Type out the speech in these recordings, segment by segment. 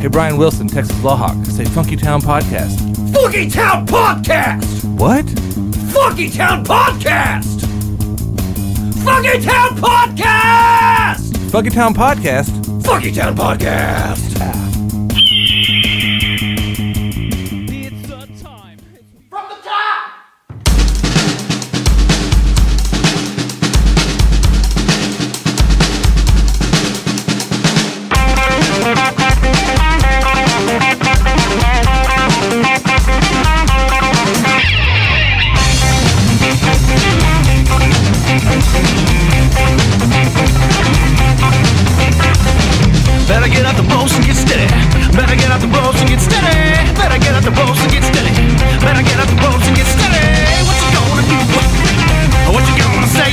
Hey, Brian Wilson, Texas Lawhawk. Say Funky Town Podcast. Funky Town Podcast! What? Funky Town Podcast! Funky Town Podcast! Funky Town Podcast? Funky Town Podcast! Better get out the boats and get steady. Better get out the boats and get steady. Better get out the boats and get steady. Better get out the boats and get steady. What you gonna do? What you gonna say?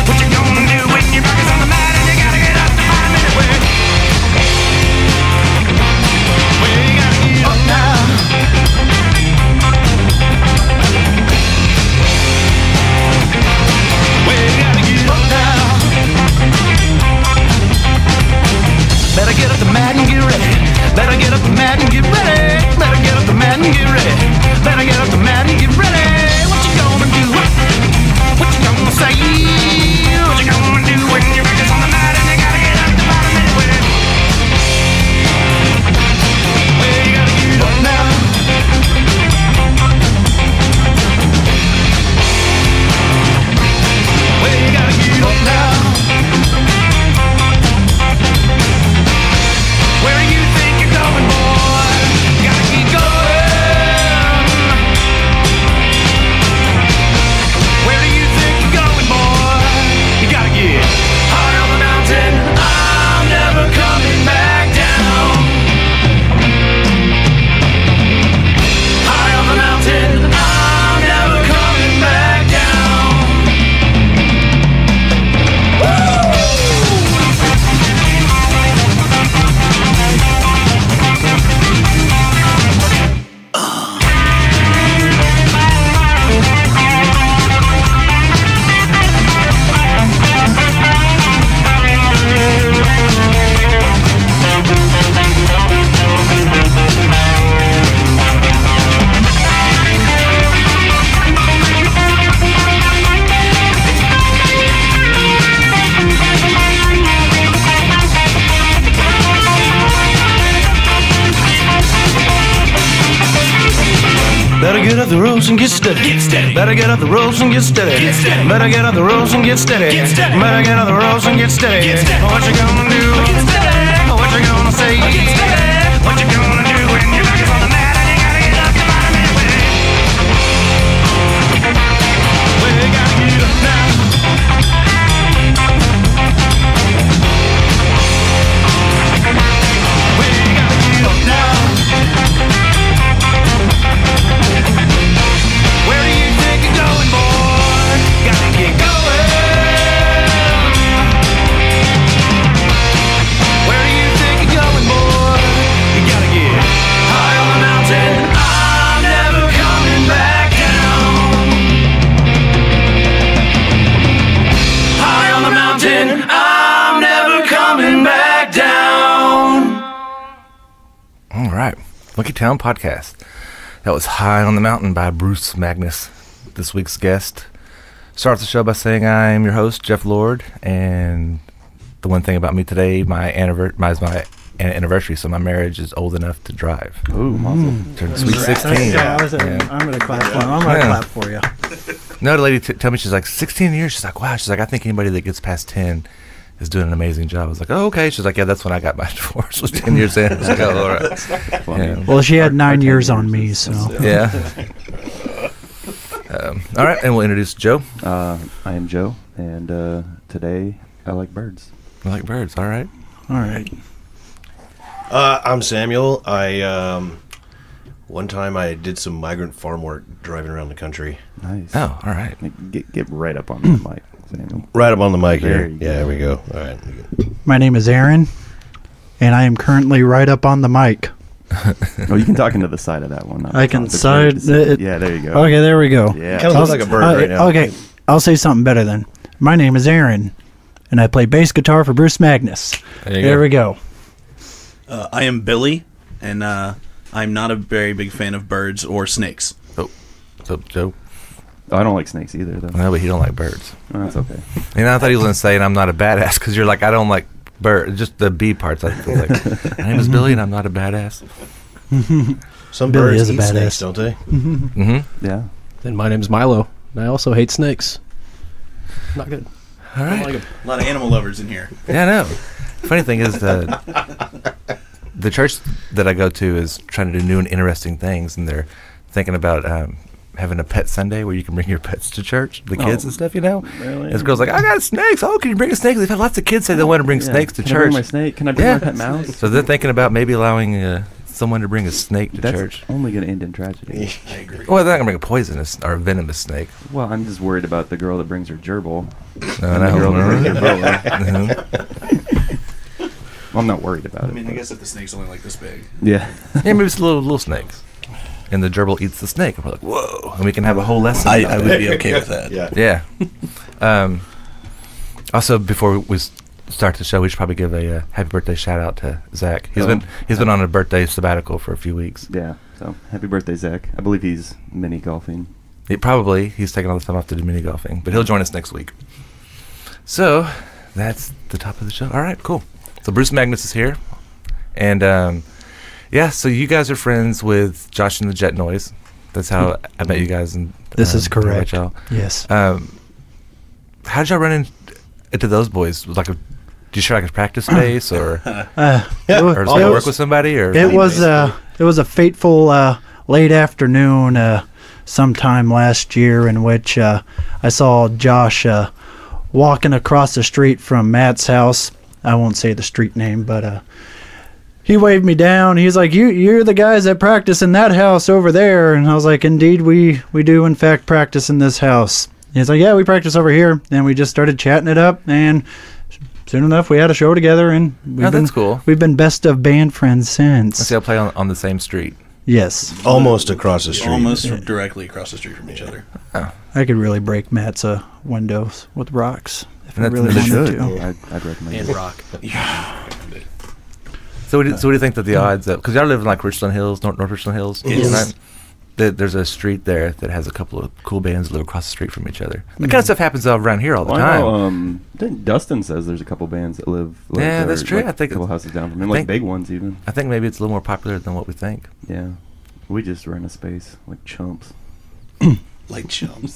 What you gonna do when your back is on the mat and you gotta get up to 5 minutes way? Well, you gotta get up now. Well, you gotta get up now. Better get up the mat and get ready. Better get up the mat and get ready. Better get up the mat and get ready. Better get up the mat and get ready. What you gonna do? What you gonna say? What you gonna do when your back is on the mat and you gotta get up to 5 minutes with it? Well, you gotta get up now. Well, you gotta get up now. Where you think you're going, boy? You gotta keep going. Where do you think you're going, boy? You gotta get high on the mountain. I'm never coming back down. High on the mountain. I'm never coming back down. Woo! Better get up the ropes and get steady. Get steady. Better get up the ropes and get steady. Get steady. Better get up the ropes and get steady. Get steady. Better get up the ropes and get steady. Get steady. What you gonna do? Get steady. What you gonna say? Get steady. What you gonna do when your back is on the mat and you gotta get up to 5 minutes with it? Well, you gotta get up now. Well, you gotta get up now. Where do you think you're going, boy? Gotta get going. Where do you think you're going, boy? You gotta get high on the mountain. I'm never coming back down. High on the mountain. I'm never coming back down. All right. Funky Town Podcast. That was High on the Mountain by BruceMagnus, this week's guest. Start the show by saying I am your host, Jeff Lord, and the one thing about me today, my anniversary, so my marriage is old enough to drive. Ooh, awesome. Turned sweet 16. I'm going to clap for him. I'm going to clap for you. No, the lady tell me, she's like, 16 years? She's like, wow. She's like, I think anybody that gets past 10 is doing an amazing job. I was like, oh, okay. She's like, yeah, that's when I got my divorce, was 10 years in. I was like, oh, all right. Yeah. Well, she had 9 years on me, so. Yeah. All right, and we'll introduce Joe. I am Joe, and today I like birds. I like birds, all right. All right. I'm Samuel. One time I did some migrant farm work driving around the country. Nice. Oh, all right. Get right up on the mic, Samuel. Right up on the mic There here. you Yeah, there go. we go. All right. My name is Aaron, and I am currently right up on the mic. Oh, you can talk into the side of that one. I can side it. Yeah, there you go. Okay, there we go. Yeah. Kind of looks like a bird right now. Okay, I'll say something better then. My name is Aaron, and I play bass guitar for BruceMagnus. There you There go. we go. I am Billy, and I'm not a very big fan of birds or snakes. Oh, so Joe? Oh, I don't like snakes either, though. No, but he don't like birds. Oh, that's okay. And I thought he was going to say, and I'm not a badass, because you're like, I don't like birds. Just the B parts. I feel like, my name is Billy, and I'm not a badass. Some Billy birds is a eat snakes, badass. don't they? Mm-hmm. Yeah. And my name's Milo, and I also hate snakes. Not good. All I right. don't like 'em. A lot of animal lovers in here. Yeah, I know. Funny thing is, the church that I go to is trying to do new and interesting things, and they're thinking about having a pet Sunday where you can bring your pets to church, the kids and stuff, you know? Really? This girl's like, I got snakes. Oh, can you bring a snake? They've had lots of kids say they want to bring snakes to Can I bring church. my snake? Can I bring my pet mouse? So they're thinking about maybe allowing someone to bring a snake to That's church. only going to end in tragedy. I agree. Well, they're not going to bring a poisonous or a venomous snake. Well, I'm just worried about the girl that brings her gerbil. No, And the girl that brings her boa. Mhm. Well, I'm not worried about I it. mean, I but- guess if the snake's only like this big. Yeah. Yeah, maybe it's little snakes. And the gerbil eats the snake. And we're like, whoa. And we can have a whole lesson. I about would it. be okay with that. Yeah. Yeah. Also, before we start the show, we should probably give a happy birthday shout out to Zach. He's been on a birthday sabbatical for a few weeks. Yeah. So, happy birthday, Zach. I believe he's mini golfing. He's taking all the time off to do mini golfing, but he'll join us next week. So that's the top of the show. All right, cool. So BruceMagnus is here, and yeah. So you guys are friends with Josh and the Jet Noise. That's how I met you guys. And This is I met correct. y'all. Yes. How did y'all run into those boys? Did you share like a practice space, or It or was, did you work with somebody, or it was a fateful late afternoon sometime last year in which I saw Josh walking across the street from Matt's house. I won't say the street name, but he waved me down. He's like, you're the guys that practice in that house over there. And I was like, indeed, we do in fact practice in this house. He's like, yeah, we practice over here. And we just started chatting it up, and soon enough we had a show together, and that's cool. We've been best of band friends since. Let's see, I'll play on the same street. Yes. Almost across the street. Almost directly across the street from each other. I could really break Matt's windows with rocks if I That's really what they wanted should. to. I'd recommend And it. rock. So what do you think that the odds of, because y'all live in like Richland Hills, North Richland Hills, Yes. right? There's a street there that has a couple of cool bands that live across the street from each other. That kind of stuff happens around here all the Well, I time. know, I think Dustin says there's a couple bands that live Yeah, there, that's true. like I think a couple it's- houses down from I him, like think- big ones even. I think maybe it's a little more popular than what we think. Yeah. We just rent a space like chumps. Like chumps.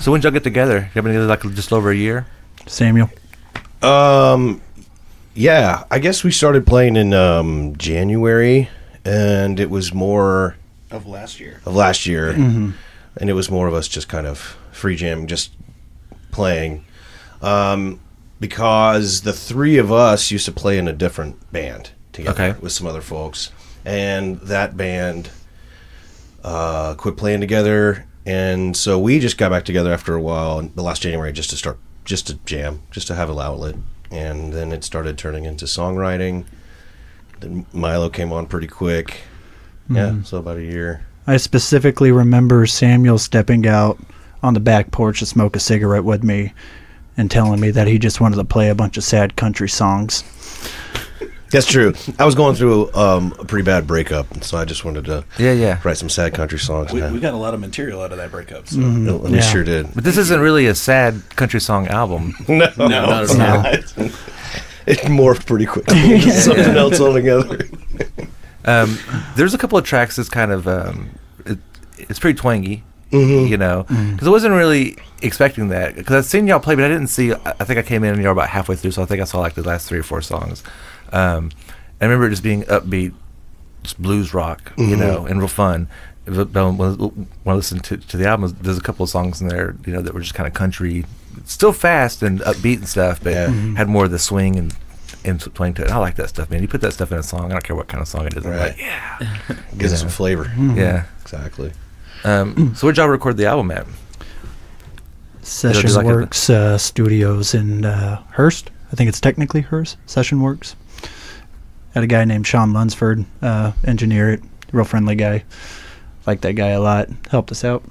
So when did y'all get together? You been together like just over a year? Samuel. Yeah, I guess we started playing in January, and it was more Of last year. of last year, Mm-hmm. and it was more of us just kind of free jamming, just playing. Because the three of us used to play in a different band together Okay. with some other folks, and that band quit playing together, and so we just got back together after a while, the last January, just to jam, just to have an outlet, and then it started turning into songwriting. Then Milo came on pretty quick. Yeah, so about a year. I specifically remember Samuel stepping out on the back porch to smoke a cigarette with me and telling me that he just wanted to play a bunch of sad country songs. That's true. I was going through a pretty bad breakup, and so I just wanted to Yeah. write some sad country songs. We and got a lot of material out of that breakup. So. and we Yeah. sure did. But this isn't really a sad country song album. No, not it's at all. not. It morphed pretty quickly into something else altogether. There's a couple of tracks that's kind of it's pretty twangy, Mm-hmm. you know, because I wasn't really expecting that, because I've seen y'all play, but I didn't see. I think I came in and y'all were about halfway through, so I think I saw like the last 3 or 4 songs. I remember it just being upbeat, just blues rock, you know, and real fun. But when I listened to the album, there's a couple of songs in there, you know, that were just kind of country, still fast and upbeat and stuff, but Yeah. had more of the swing and twang to it. I like that stuff, man. You put that stuff in a song, I don't care what kind of song it is. I'm Right. like, yeah, Gives it Yeah. some flavor. yeah. Exactly. So where'd y'all record the album at? Session do like it- Works Studios in Hearst. I think it's technically Hearst. Session Works. Had a guy named Sean Lunsford engineer it. Real friendly guy. Like that guy a lot. Helped us out.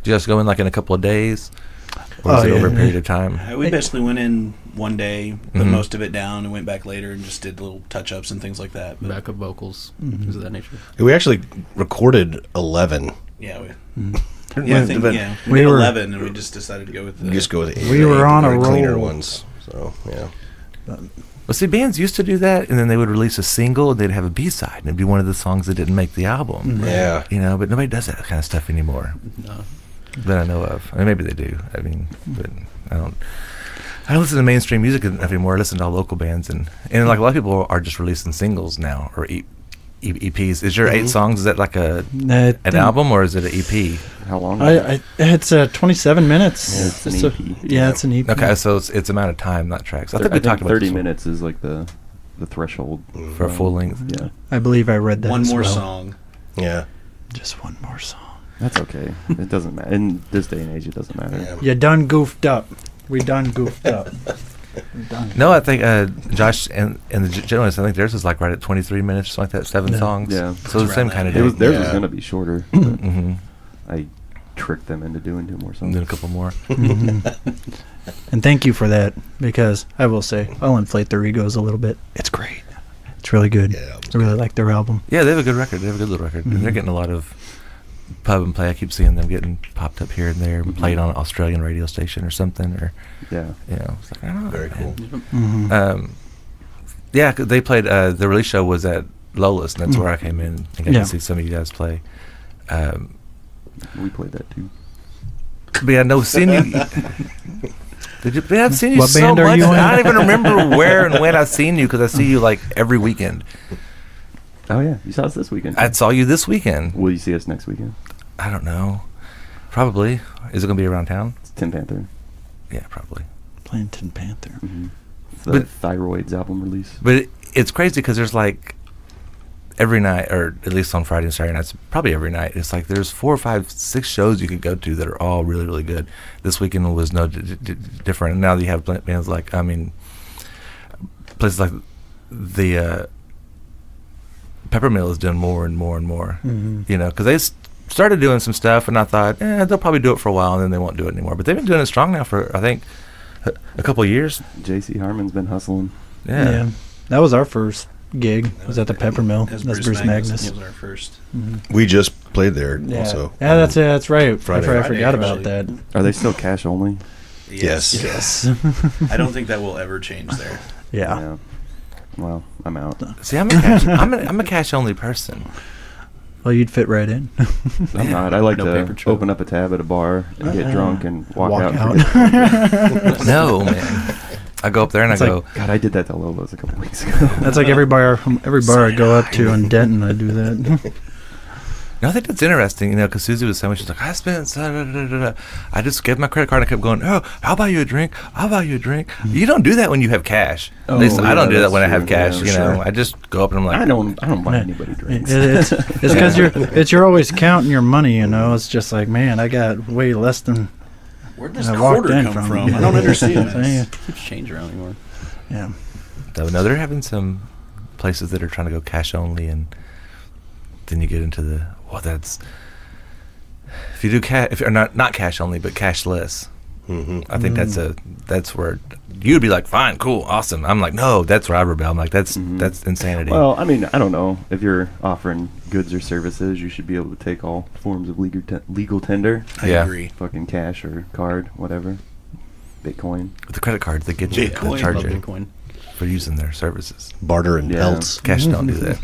Did you guys go in like in a couple of days? Or was Oh, it over a yeah. period of time? We basically went in one day, put most of it down, and went back later and just did little touch-ups and things like that. But Backup vocals, things of that nature. We actually recorded 11. yeah, I Yeah, think but we we did were- 11, and we just decided to go with the just go with We were on a cleaner roll. ones. So yeah. Well, see, bands used to do that, and then they would release a single, and they'd have a B-side, and it'd be one of the songs that didn't make the album. Yeah. You know, but nobody does that kind of stuff anymore No. that I know of. I mean, maybe they do. I mean, but I don't listen to mainstream music enough anymore. I listen to all local bands, and like a lot of people are just releasing singles now, or EPs. Is your 8 songs, is that like an album, or is it an EP? How long? It's 27 minutes. Yeah, it's an So- EP. Yeah, it's an EP. Okay, so it's amount of time, not tracks. I think we talked about 30 this one. minutes is like the threshold For a full length. Yeah, I believe I read that. one as more well. song. Yeah. Just one more song. that's okay. It doesn't matter. In this day and age, it doesn't matter. Yeah. You done goofed up. We done goofed up. We done. No, I think Josh and the gentleman, I think theirs was like right at 23 minutes, something like that, 7 Yeah. songs. Yeah. So the It's same around kind of that. deal. Theirs was Yeah. going to be shorter. But Mm-hmm. I tricked them into doing 2 more And songs. then a couple more. Mhm. And thank you for that, because I will say, I'll inflate their egos a little bit. It's great. It's really good. Yeah, I really like their album. Yeah, they have a good record. They have a good little record. And they're getting a lot of pub and play. I keep seeing them getting popped up here and there, played on an Australian radio station or something, or Yeah. you know, it's like I don't know. Very cool. Mhm. Yeah, 'cause they played. The release show was at Lola's, and that's where I came in and got Yeah. to see some of you guys play. We played that too. But yeah, no, seeing you. Did you? Yeah, I've seen you What so band are much. you in? I don't even remember where and when I've seen you, because I see you like every weekend. Oh, yeah. You saw us this weekend. I saw you this weekend. Will you see us next weekend? I don't know. Probably. Is it going to be around town? It's Tin Panther. Yeah, probably. Playing Tin Panther. Mm-hmm. It's the But- Thyroids album release. But it's crazy because there's like every night, or at least on Friday and Saturday nights, probably every night, it's like there's 4, 5, 6 shows you could go to that are all really, really good. This weekend was no different. And now that you have bands like, I mean, places like the Peppermill is doing more and more and more. Mhm. You know, because they started doing some stuff, and I thought, they'll probably do it for a while, and then they won't do it anymore. But they've been doing it strong now for, I think, a couple of years. JC Harmon's been hustling. Yeah. That was our first gig. Was at the Peppermill. As That's Bruce Magnus. It was our first. We just played there Yeah. also. Yeah, that's right. Friday. I forgot about actually. that. Are they still cash only? Yes. Yes. I don't think that will ever change there. Yeah. Well, I'm out. See, I'm a cash only person. Well, you'd fit right in. I'm not. I like No paper to trail. open up a tab at a bar and get drunk and walk out. No, man. I go up there and It's I like- go, God, I did that to Lolo's a couple weeks ago. That's like every bar I go up to in Denton, I do that. no, I think that's interesting, you know, because Susie was saying, she's like, I spent, I just gave my credit card and I kept going, oh, I'll buy you a drink. I'll buy you a drink. You don't do that when you have cash. At least I yeah, don't do that that's when I have true. cash, Yeah, you know. sure. I just go up and I'm like, I don't buy anybody drinks. It's because you're always counting your money, you know. It's just like, man, I got way less than Where'd this I walked quarter in come from. from? I don't understand Saying, this. Keeps change around anymore. yeah. no, they're having some places that are trying to go cash only, and then you get into the, well, that's, if you do cash, if you're not cash only, but cashless, I think that's where you'd be like, fine, cool, awesome. I'm like, no, that's where I rebel. I'm like, that's insanity. Well, I mean, I don't know. If you're offering goods or services, you should be able to take all forms of legal tender. I Yeah. agree. Fucking cash or card, whatever. Bitcoin. With the credit cards, they get you, they Bitcoin. charge Love you Bitcoin. for using their services. Barter and Yeah. pelts. Cash don't do that.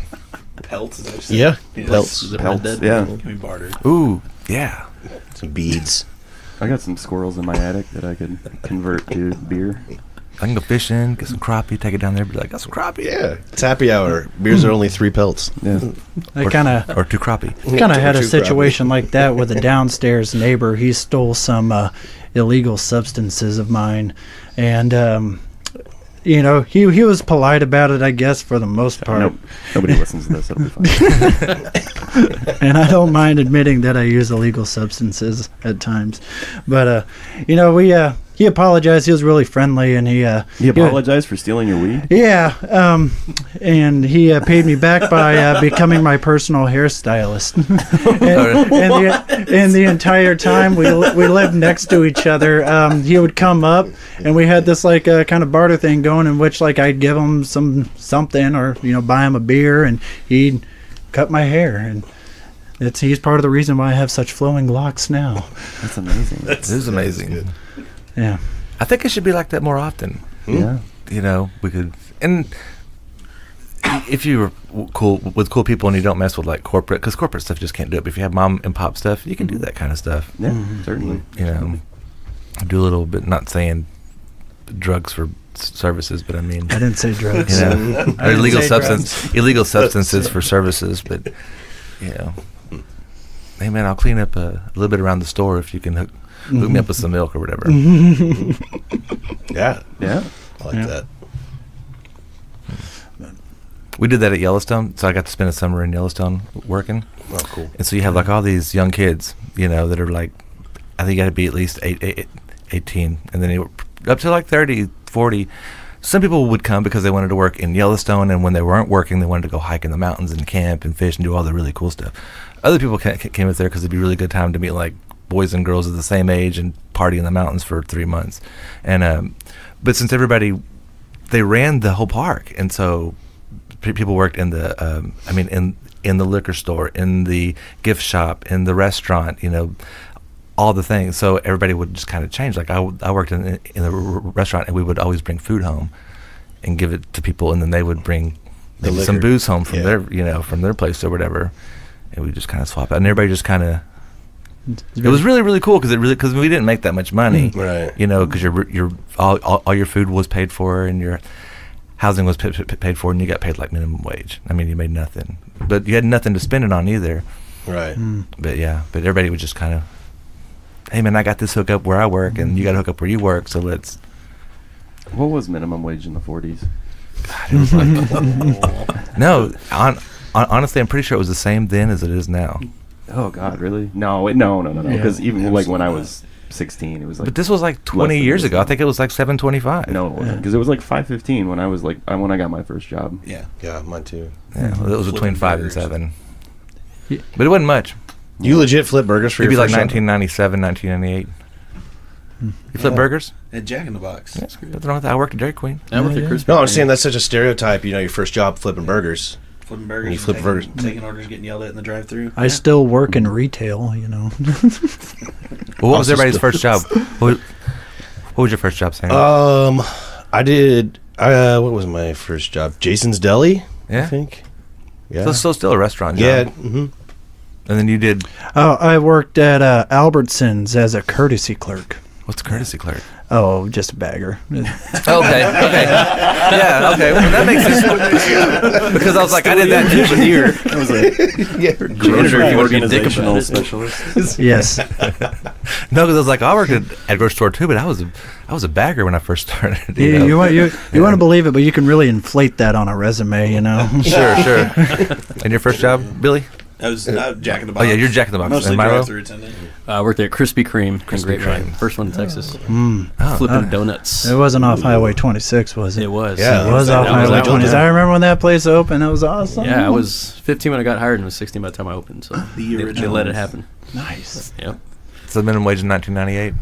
Pelts, is that what you Yeah, said? pelts. Is it Pelts, Red Dead? yeah. Can we barter? Ooh, yeah. Some beads. I got some squirrels in my attic that I could convert to beer. I can go fishing, get some crappie, take it down there, be like, got some crappie. Yeah. It's happy hour. Beers are only 3 pelts. Yeah. I kind of Or 2 crappie. had a Too situation like that with a downstairs neighbor. He stole some illegal substances of mine, and you know, he was polite about it, I guess, for the most part. Nope. Nobody listens to this. It'll be fine. And I don't mind admitting that I use illegal substances at times. But you know, he apologized. He was really friendly, and he apologized for stealing your weed? Yeah, and he paid me back by becoming my personal hairstylist. and the entire time we lived next to each other, he would come up, and we had this like kind of barter thing going, in which like I'd give him something, or buy him a beer, and he'd cut my hair, and he's part of the reason why I have such flowing locks now. That's amazing. It is amazing. Yeah, I think it should be like that more often. Yeah. We could, and if you were cool with cool people and you don't mess with like corporate, because corporate stuff just can't do it. But if you have mom and pop stuff, you can do that kind of stuff. Yeah, certainly. Do a little bit. Not saying drugs for services, but I mean, I didn't say drugs. Or illegal substances for services, but hey man, I'll clean up a little bit around the store if you can hook me up with some milk or whatever. Yeah. I like that. We did that at Yellowstone, so I got to spend a summer in Yellowstone working. Oh, cool. And so you have like all these young kids, that are like, I think you got to be at least 18, and then up to like 30, 40. Some people would come because they wanted to work in Yellowstone, and when they weren't working, they wanted to go hike in the mountains and camp and fish and do all the really cool stuff. Other people came up there because it'd be a really good time to meet like boys and girls of the same age and party in the mountains for 3 months. And but since they ran the whole park, and so people worked in the in the liquor store, in the gift shop, in the restaurant, all the things. So everybody would just kind of change. Like I worked in the restaurant, and we would always bring food home and give it to people, and then they would bring some booze home from their from their place or whatever, and we just kind of swap out, and everybody just kind of. It was really, really cool because we didn't make that much money, right? Because your all your food was paid for, and your housing was paid for, and you got paid like minimum wage. I mean, you made nothing, but you had nothing to spend it on either, right? But everybody would just kind of, hey man, I got this hook up where I work, and you got to hook up where you work, so let's. What was minimum wage in the 40s? God, it was like no. Honestly, I'm pretty sure it was the same then as it is now. Oh God, really? No. Because even like when I was 16, it was like. But this was like 20 years ago. I think it was like $7.25. No, because it was like $5.15 when I was like when I got my first job. Yeah, mine too. Yeah, well, it was between 5 and 7. Yeah. But it wasn't much. You legit flip burgers for your your first like 1997, 1998. You flip burgers? At Jack in the Box. Yeah, nothing wrong with that. I worked at Dairy Queen. I worked at Krispy Kreme. No, I'm saying that's such a stereotype. Your first job flipping burgers. Flipping burgers. And you flip burgers. Taking orders, getting yelled at in the drive-thru. I still work in retail, Well, what was everybody's first job? What was your first job, Sam? I did. What was my first job? Jason's Deli. Yeah. I think. Yeah. So still a restaurant job. Yeah. Mm-hmm. And then you did. Oh, I worked at Albertsons as a courtesy clerk. What's a courtesy clerk? Oh, just a bagger. Okay. Yeah, okay. Well, that makes sense. Because I was like, I did that too for a year. I was like, organizational specialist. Yes. No, because I was like, I worked at a grocery store too, but I was a bagger when I first started. You want to believe it, but you can really inflate that on a resume, Sure. And your first job, Billy? I was Jack in the Box. Oh yeah, you're Jack in the Box. Mostly and Milo? drive-thru attendant. I worked at Krispy Kreme in Grapevine. First one in Texas. Flipping donuts. It wasn't off Highway 26, was it? It was. Yeah. It was off Highway 26. I remember when that place opened. It was awesome. Yeah, I was 15 when I got hired and was 16 by the time I opened. So The they original. let it happen. Nice. Yep. So the minimum wage in 1998?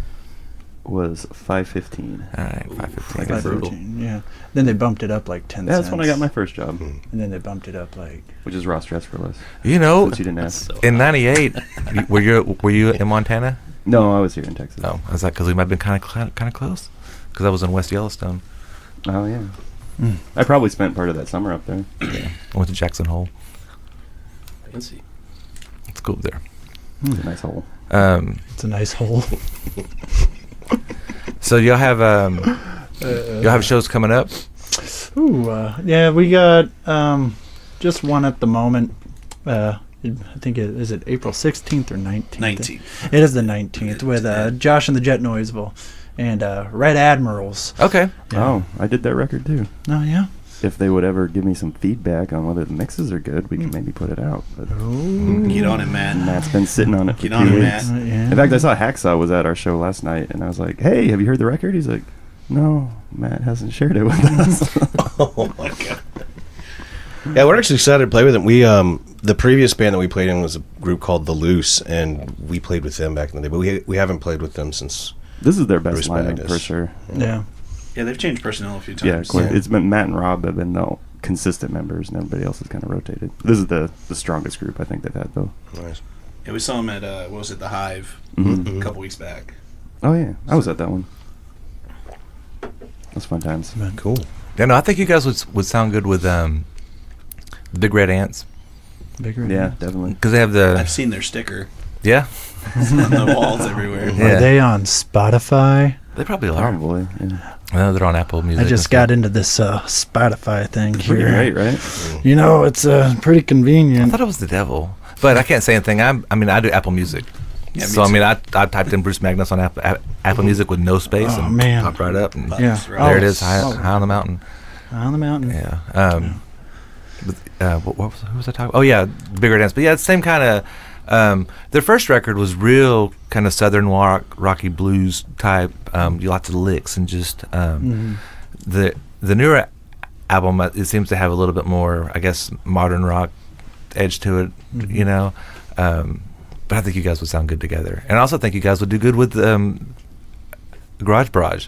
Was $5.15. All right, $5.15. Like brutal. 5.15, yeah. Then they bumped it up like 10 cents. That's when I got my first job, And then they bumped it up like. which is Ross Dress for Less. Since you didn't ask. So in '98, were you in Montana? No, I was here in Texas. Oh, I was like, because we might have been kind of close, because I was in West Yellowstone. Oh yeah. I probably spent part of that summer up there. Yeah, I went to Jackson Hole. I can see. It's cool there. It's a nice hole. It's a nice hole. So y'all have shows coming up? Ooh, yeah, we got just one at the moment. I think is it April 16th or 19th? 19th. It is the 19th with Josh and the Jet Noiseville and Red Admirals. Okay. Yeah. Oh, I did that record too. Oh yeah. if they would ever give me some feedback on whether the mixes are good, we can maybe put it out. But Get on it, Matt. Matt's been sitting on it for Get 2 on it, weeks. Matt. Yeah. In fact, I saw Hacksaw was at our show last night, and I was like, "Hey, have you heard the record?" He's like, "No, Matt hasn't shared it with us." Oh my god. Yeah, we're actually excited to play with them. We the previous band that we played in was a group called The Loose, and we played with them back in the day, but we haven't played with them since. This is their best BruceMagnus. lineup for sure. Yeah. Yeah, they've changed personnel a few Yeah, times. quite. It's been Matt and Rob have been the consistent members, and everybody else has kind of rotated. This is the strongest group I think they've had, though. Nice. Yeah, we saw them at what was it, the Hive, Mhm. a couple weeks back. Oh yeah, I was at that one. That's fun times. Cool. Yeah, no, I think you guys would sound good with the Big Red Ants Bigger. Yeah, definitely. because they have the I've seen their sticker yeah. on the walls everywhere. Yeah. Are they on Spotify? They probably are. Probably. Yeah. No, they're on Apple Music. I just got into this Spotify thing Pretty here. great, right? You know, it's pretty I convenient. thought it was the devil, but I can't say anything. I mean, I do Apple Music. Yeah, me So I too. mean, I typed in BruceMagnus on Apple Music with no space Oh, and man. popped right up, and Yeah. Right. there Oh, it is, high oh. on the mountain. On the mountain. Yeah. Who was I talking? Oh yeah, Bigger Dance. But yeah, it's the same kind of. Their first record was real kind of southern rocky blues type. Lots of licks and just the newer album. It seems to have a little bit more, I guess, modern rock edge to it. You know. But I think you guys would sound good together, and I also think you guys would do good with Garage Barrage.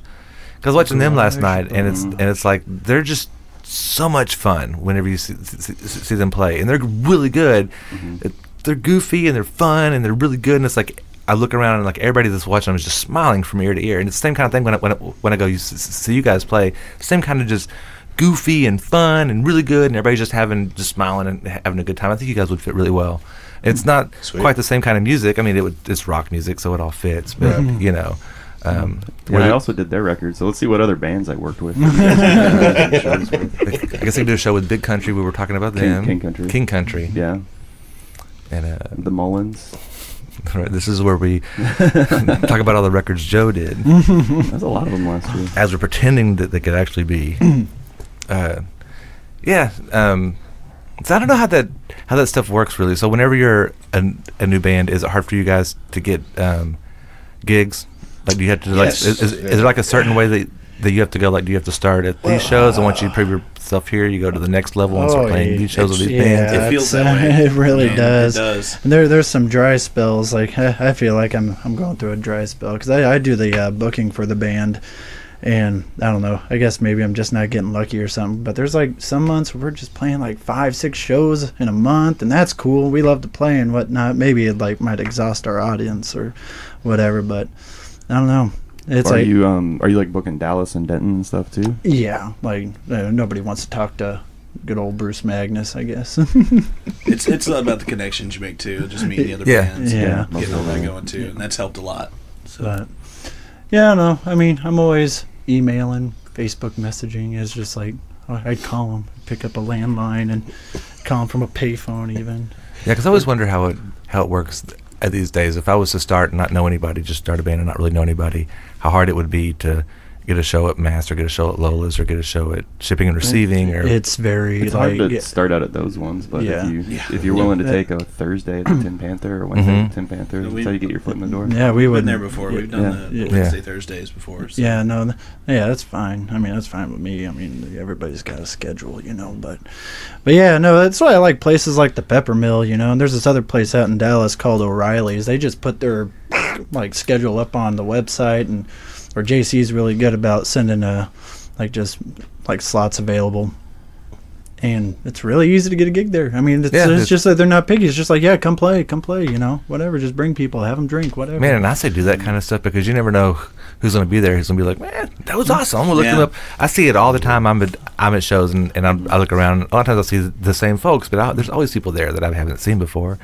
Because watching them last night, and it's like they're just so much fun whenever you see them play, and they're really good. They're goofy and they're fun and they're really good. And it's like I look around and like everybody that's watching them is just smiling from ear to ear. And it's the same kind of thing when I go see you guys play. Same kind of just goofy and fun and really good, and everybody's just smiling and having a good time. I think you guys would fit really well. It's not quite the same kind of music. I mean, it's rock music, so it all fits. But you know. I also did their record, so let's see what other bands I worked with. I guess I could do a show with Big Country. We were talking about them. King Country. King Country. Yeah. And The Mullins. right, this is where we talk about all the records Joe did. There's a lot of them last year. As we're pretending that they could actually be. Yeah. So I don't know how that stuff works really. So whenever you're a new band, is it hard for you guys to get gigs? Like, do you have to Yes. is there like a certain way that you have to go? Like, do you have to start at these shows, and once you prove yourself here, you go to the next level and start playing these shows with these bands? It feels it's, that way. It really Man, does. It does. And there's some dry spells. Like I feel like I'm going through a dry spell because I do the booking for the band, and I don't know. I guess maybe I'm just not getting lucky or something. But there's like some months where we're just playing like 5-6 shows in a month, and that's cool. We love to play and whatnot. Maybe it like might exhaust our audience or whatever, but I don't know. It's Are like you like booking Dallas and Denton and stuff too? yeah, like nobody wants to talk to good old Bruce I guess. It's a lot about the connections you make too, just meeting the other Yeah. bands, Yeah. and getting all that going too, and that's helped a lot. So But yeah, no, I mean, I'm always emailing, Facebook messaging. It's just like I'd call them, pick up a landline, and call them from a payphone even. Yeah, because I always wonder how it works these days. If I was to start and not know anybody, just start a band and not really know anybody, how hard it would be to get a show at Mass or get a show at Lola's or get a show at Shipping and Receiving. Or It's very It's like hard to start out at those ones, but Yeah. if you're willing to take a Thursday at the Tin Panther or Wednesday at the Tin Panther, We- that's how you get your foot in the door. yeah, we we've would been there before. We've done the Yeah. Wednesday, Thursdays before. So. Yeah, no, yeah, that's fine. I mean, that's fine with me. I mean, everybody's got a schedule, you know. But yeah, no, that's why I like places like the Peppermill, you know. And there's this other place out in Dallas called O'Reilly's. They just put their like schedule up on the website, and or JC's really good about sending just slots available. And it's really easy to get a gig there. I mean, it's just that they're not picky. It's just like, yeah, come play, you know, whatever. Just bring people, have them drink, whatever. man, and I say do that kind of stuff because you never know who's going to be there. Who's going to be like, man, that was awesome. I'm going to look them up. I see it all the time. I'm at shows and I look around. A lot of times I'll see the same folks, but there's always people there that I haven't seen before.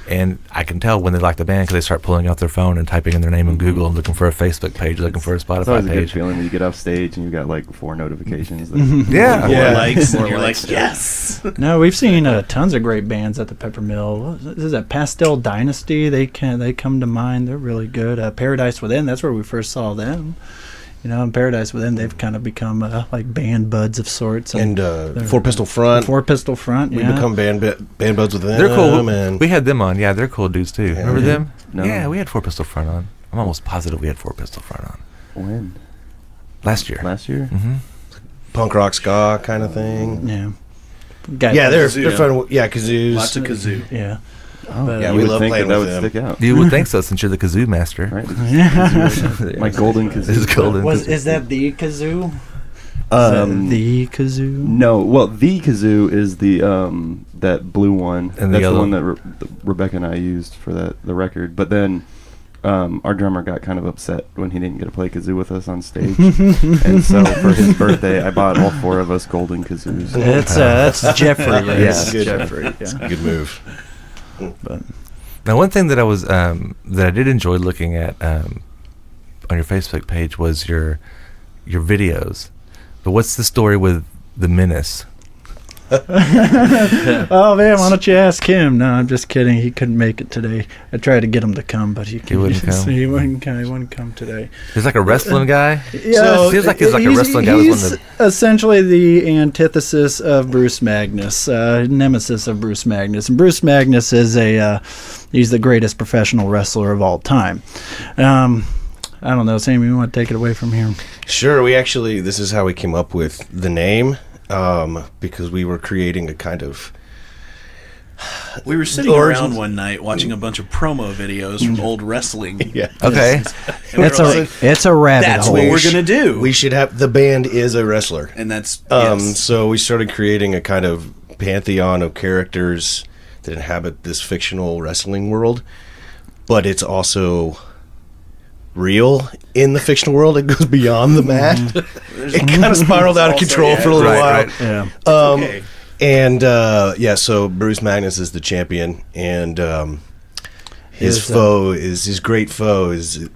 And I can tell when they like the band because they start pulling out their phone and typing in their name in Google and looking for a Facebook page, looking for a It's always Spotify a good page. feeling when you get off stage and you got like 4 notifications. Yeah. More Yeah. likes, and More you're likes, like, yes. No, we've seen tons of great bands at the Peppermill. What is that Pastel Dynasty? They come to mind. They're really good. Paradise Within. That's where we first saw them. in Paradise with them, they've kind of become like band buds of sorts. And Four Pistol Front. Four Pistol Front, We become band buds with them. They're cool. And We had them on. Yeah, they're cool dudes too. Remember them? No. Yeah, we had Four Pistol Front on. I'm almost positive we had Four Pistol Front on. When? Last year. Last year? Mm-hmm. punk rock ska kind of thing. Yeah. They're fun. Yeah, kazoos. Lots of kazoo. Yeah. Oh, But, yeah, you we would love think playing that with would them. stick out. You would think so since you're the kazoo master. Right? My golden kazoo. His golden kazoo. Is that the kazoo? The kazoo? No, well, the kazoo is the that blue one, And the that's yellow. the one that Rebecca and I used for the record. But then our drummer got kind of upset when he didn't get to play kazoo with us on stage, and so for his birthday, I bought all 4 of us golden kazoos. That's Jeffrey. Yes, good. Jeffrey. Yeah. Good move. But Now, one thing that I was that I did enjoy looking at on your Facebook page was your videos. But what's the story with the Menace? oh man, why don't you ask him? No, I'm just kidding. He couldn't make it today. I tried to get him to come, but he wouldn't come? He wouldn't come. He wouldn't come today. He's like a wrestling guy. Yeah, So, seems like he's like a wrestling guy with He's one of essentially the antithesis of BruceMagnus, nemesis of BruceMagnus. And BruceMagnus is he's the greatest professional wrestler of all time. I don't know, Sammy, you want to take it away from here? Sure. This is how we came up with the name, because we were creating a kind of. We were sitting Origins. around one night watching a bunch of promo videos from old wrestling. Yeah. Okay. And we were like, It's a rabbit that's hole. what we're gonna do. We should have the band is a wrestler. And that's yes. So we started creating a kind of pantheon of characters that inhabit this fictional wrestling world, but it's also real in the fictional world. It goes beyond the mat. It kind of spiraled out of Also, control yeah, for a little while. right. Yeah. Okay. And so Bruce Magnus is the champion, and his great foe is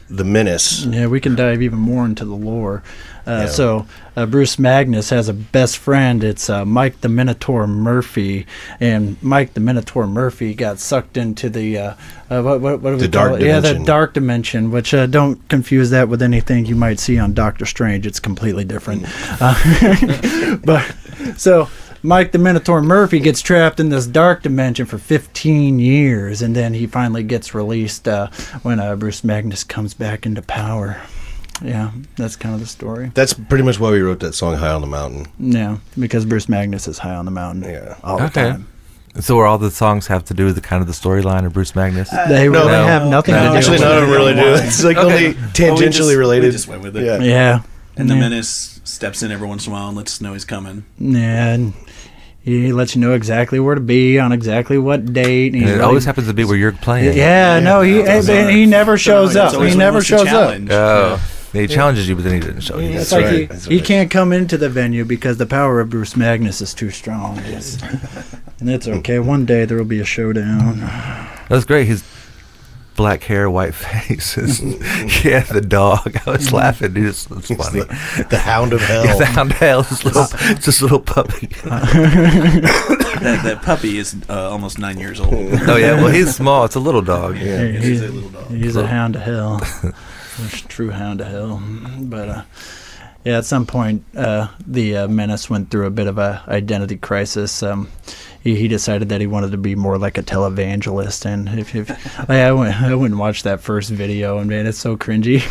the Menace. Yeah, we can dive even more into the lore. Yeah. So Bruce Magnus has a best friend. It's Mike the Minotaur Murphy, and Mike the Minotaur Murphy got sucked into the what do we The call dark it? Yeah, the dimension. dark dimension. Which don't confuse that with anything you might see on Doctor Strange. It's completely different. But so. Mike the Minotaur Murphy gets trapped in this dark dimension for 15 years, and then he finally gets released when Bruce Magnus comes back into power. Yeah, that's kind of the story. That's pretty much why we wrote that song "High on the Mountain." Yeah, because Bruce Magnus is high on the mountain Yeah. all the Okay. time. So, where all the songs have to do with the kind of the storyline of Bruce Magnus? They really no. have nothing to do Actually, with none of them it. really do. It's like only tangentially we related. just went with it. Yeah. Yeah. And the yeah. Menace steps in every once in a while and lets us know he's coming. Yeah, and he lets you know exactly where to be on exactly what date. And he's it really- always happens to be where you're playing. Yeah, no, that's bizarre. he never shows That's up. always He when never wants to shows up. challenge. Oh. He challenges you, but then he didn't show you. It's That's like right, that's he right. can't come into the venue because the power of Bruce Magnus is too strong. And it's okay. One day there will be a showdown. That's great. His black hair, white face. Yeah, the dog. I was laughing, dude. It's funny. The Hound of Hell. Yeah, the Hound of Hell. It's this little puppy. That puppy is almost 9 years old. Oh, yeah. Well, he's small. It's a little dog. Yeah. He's a little dog. He's a hound of hell. He's a true hound of hell. But yeah, at some point, the Menace went through a bit of a identity crisis. He decided that he wanted to be more like a televangelist, and I went and watched that first video, and man, it's so cringy.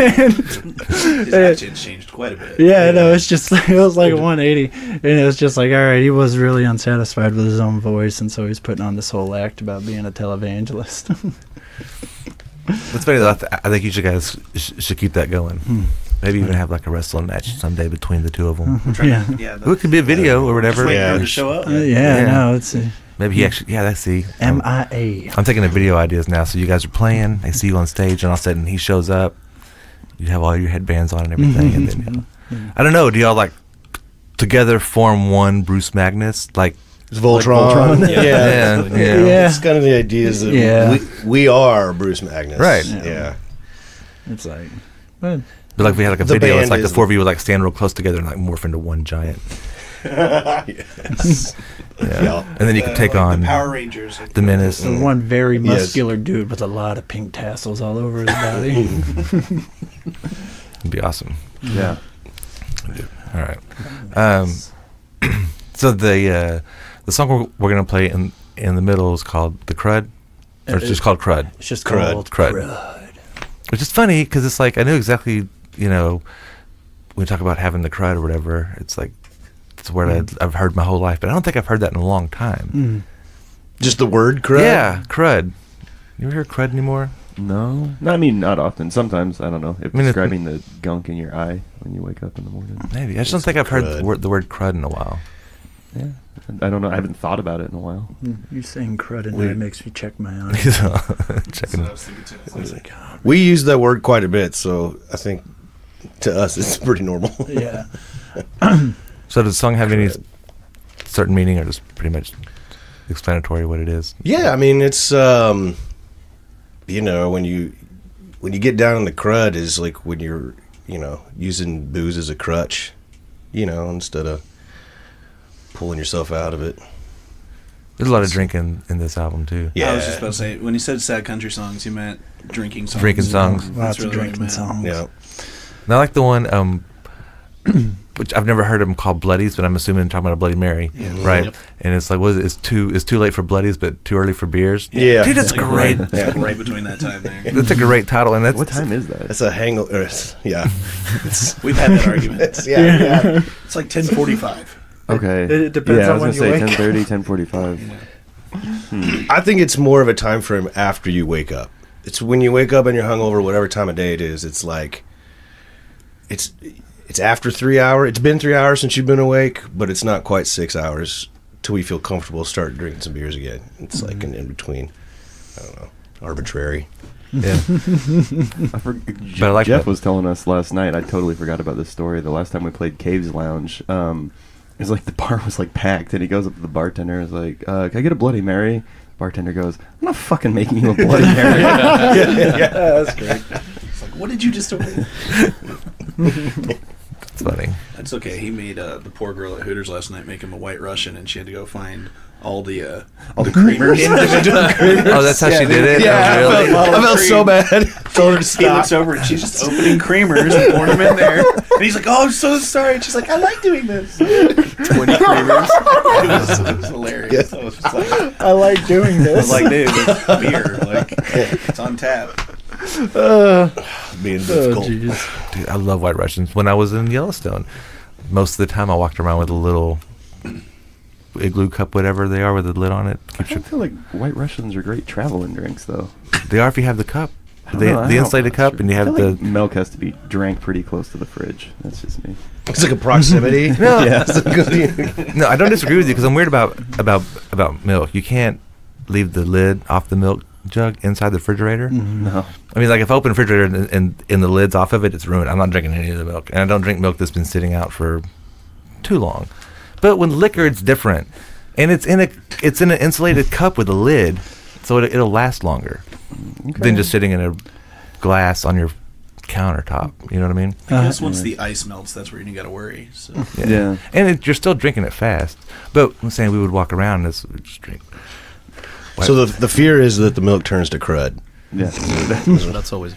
His actions changed quite a bit. Yeah, no, it's just it was like 180, and it was just like, all right, he was really unsatisfied with his own voice, and so he's putting on this whole act about being a televangelist. It's funny, though. I think you guys should keep that going. Maybe even have like a wrestling match someday between the two of them. Yeah. It could be a video or whatever. Waiting for Yeah. him to show up. Yeah, no, it's Maybe he actually, let's see. MIA. I'm taking the video ideas now. So you guys are playing, they see you on stage, and all of a sudden he shows up. You have all your headbands on and everything. And then, I don't know, do y'all like together form one Bruce Magnus? Like, It's Voltron. Voltron? Yeah. Yeah. It's kind of the idea is that Yeah. we are Bruce Magnus. Right. Yeah. It's like, well, but like if we had like a The video, band it's like the is four of you would like stand real close together and like morph into one giant. Yes. Yeah. And then you could take Like on the Power Rangers. the Menace. one very Yes. muscular dude with a lot of pink tassels all over his body. It'd be awesome. Yeah. All right. So the song we're gonna play in the middle is called "The Crud," or it's just called "Crud." It's just Crud. called Crud. Which is funny because it's like I knew exactly, when we talk about having the crud or whatever, it's like it's a word I've heard my whole life, but I don't think I've heard that in a long time. Just the word crud? Yeah, crud. You ever hear crud anymore? No. I mean, not often. Sometimes, I don't know. If I mean, describing the gunk in your eye when you wake up in the morning. Maybe. I just don't think I've heard the word crud in a while. Yeah. I don't know. I haven't thought about it in a while. You saying crud and that makes me check my eyes. Checking. We use that word quite a bit, so I think to us it's pretty normal. Yeah. So does the song have any certain meaning, or just pretty much explanatory what it is? Yeah, I mean it's when you get down in the crud is like when you're using booze as a crutch, instead of pulling yourself out of it. There's a lot of drinking in this album too. Yeah, I was just about to say, when you said sad country songs, you meant drinking songs. Drinking songs. Lots of really what I drinking meant. songs. Yeah. And I like the one, which I've never heard them called Bloodies, but I'm assuming they're talking about a Bloody Mary, right? Yep. And it's like, it's too late for Bloodies, but too early for beers. Yeah. Dude, that's great. Right between that time there. That's a great title, and that's What time is that? It's a hangover. Yeah. We've had that argument. Yeah. It's like 10:45. Okay. It depends yeah, on I when was you going to say wake 10:30, 10:45. I think it's more of a time frame after you wake up. It's when you wake up and you're hungover, whatever time of day it is. It's like it's after 3 hours. It's been 3 hours since you've been awake, but it's not quite 6 hours till we feel comfortable start drinking some beers again. It's like an in between. I don't know, arbitrary. yeah. But I like Jeff that. was telling us last night. I totally forgot about this story. The last time we played Caves Lounge, it's like the bar was like packed, and he goes up to the bartender and is like, "Can I get a Bloody Mary?" Bartender goes, "I'm not fucking making you a Bloody Mary." That's great. It's like, what did you just open? It's funny. That's okay. He made the poor girl at Hooters last night make him a White Russian, and she had to go find all the creamers. Oh, that's how she did it? Yeah, Oh, really? I felt so bad. Told her to He stop. looks over and she's just opening creamers and pouring them in there. And he's like, "Oh, I'm so sorry." And she's like, "I like doing this." 20 creamers. It was hilarious. Yeah. So it was just like, I like doing I this. was like, dude, it's beer. Like, it's on tap. Being difficult. jeez. Dude, I love White Russians. When I was in Yellowstone, most of the time I walked around with a little igloo cup, whatever they are, with a lid on it. I feel like White Russians are great traveling drinks, though. They are if you have the cup. I The don't know, insulated that's cup, true. and you I have feel like the... milk has to be drank pretty close to the fridge. That's just me. It's like a proximity. No, Yeah. no, I don't disagree with you, because I'm weird about milk. You can't leave the lid off the milk jug inside the refrigerator. No. I mean, like if I open the refrigerator and the lid's off of it, it's ruined. I'm not drinking any of the milk, and I don't drink milk that's been sitting out for too long. But when liquor, it's different, and it's in an insulated cup with a lid, so it'll last longer than just sitting in a glass on your countertop. You know what I mean? I guess once the ice melts, that's where you got to worry. So. Yeah. And you're still drinking it fast. But I'm saying we would walk around and just drink. So the fear is that the milk turns to crud. Yeah. That's always.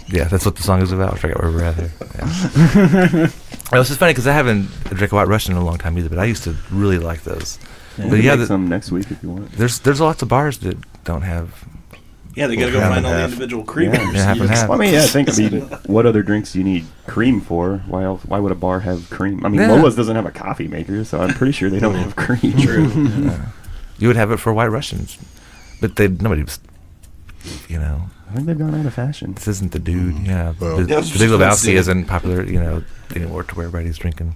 Yeah, that's what the song is about. I forget where we're at here. Yeah. Well, it's just funny because I haven't drank a White Russian in a long time either, but I used to really like those. Yeah, But yeah, make some next week if you want. there's lots of bars that don't have. Yeah, they got to go Half find and all the half. individual creamers. Yeah, half and half. Well, I mean, yeah, what other drinks do you need cream for? Why would a bar have cream? I mean, Yeah. Lola's doesn't have a coffee maker, so I'm pretty sure they don't have cream. True. You would have it for White Russians, but nobody was. I think they've gone out of fashion. This isn't the dude. Yeah, Well, the yeah, I was Big just gonna Lebowski say. isn't popular. Anymore to where everybody's drinking.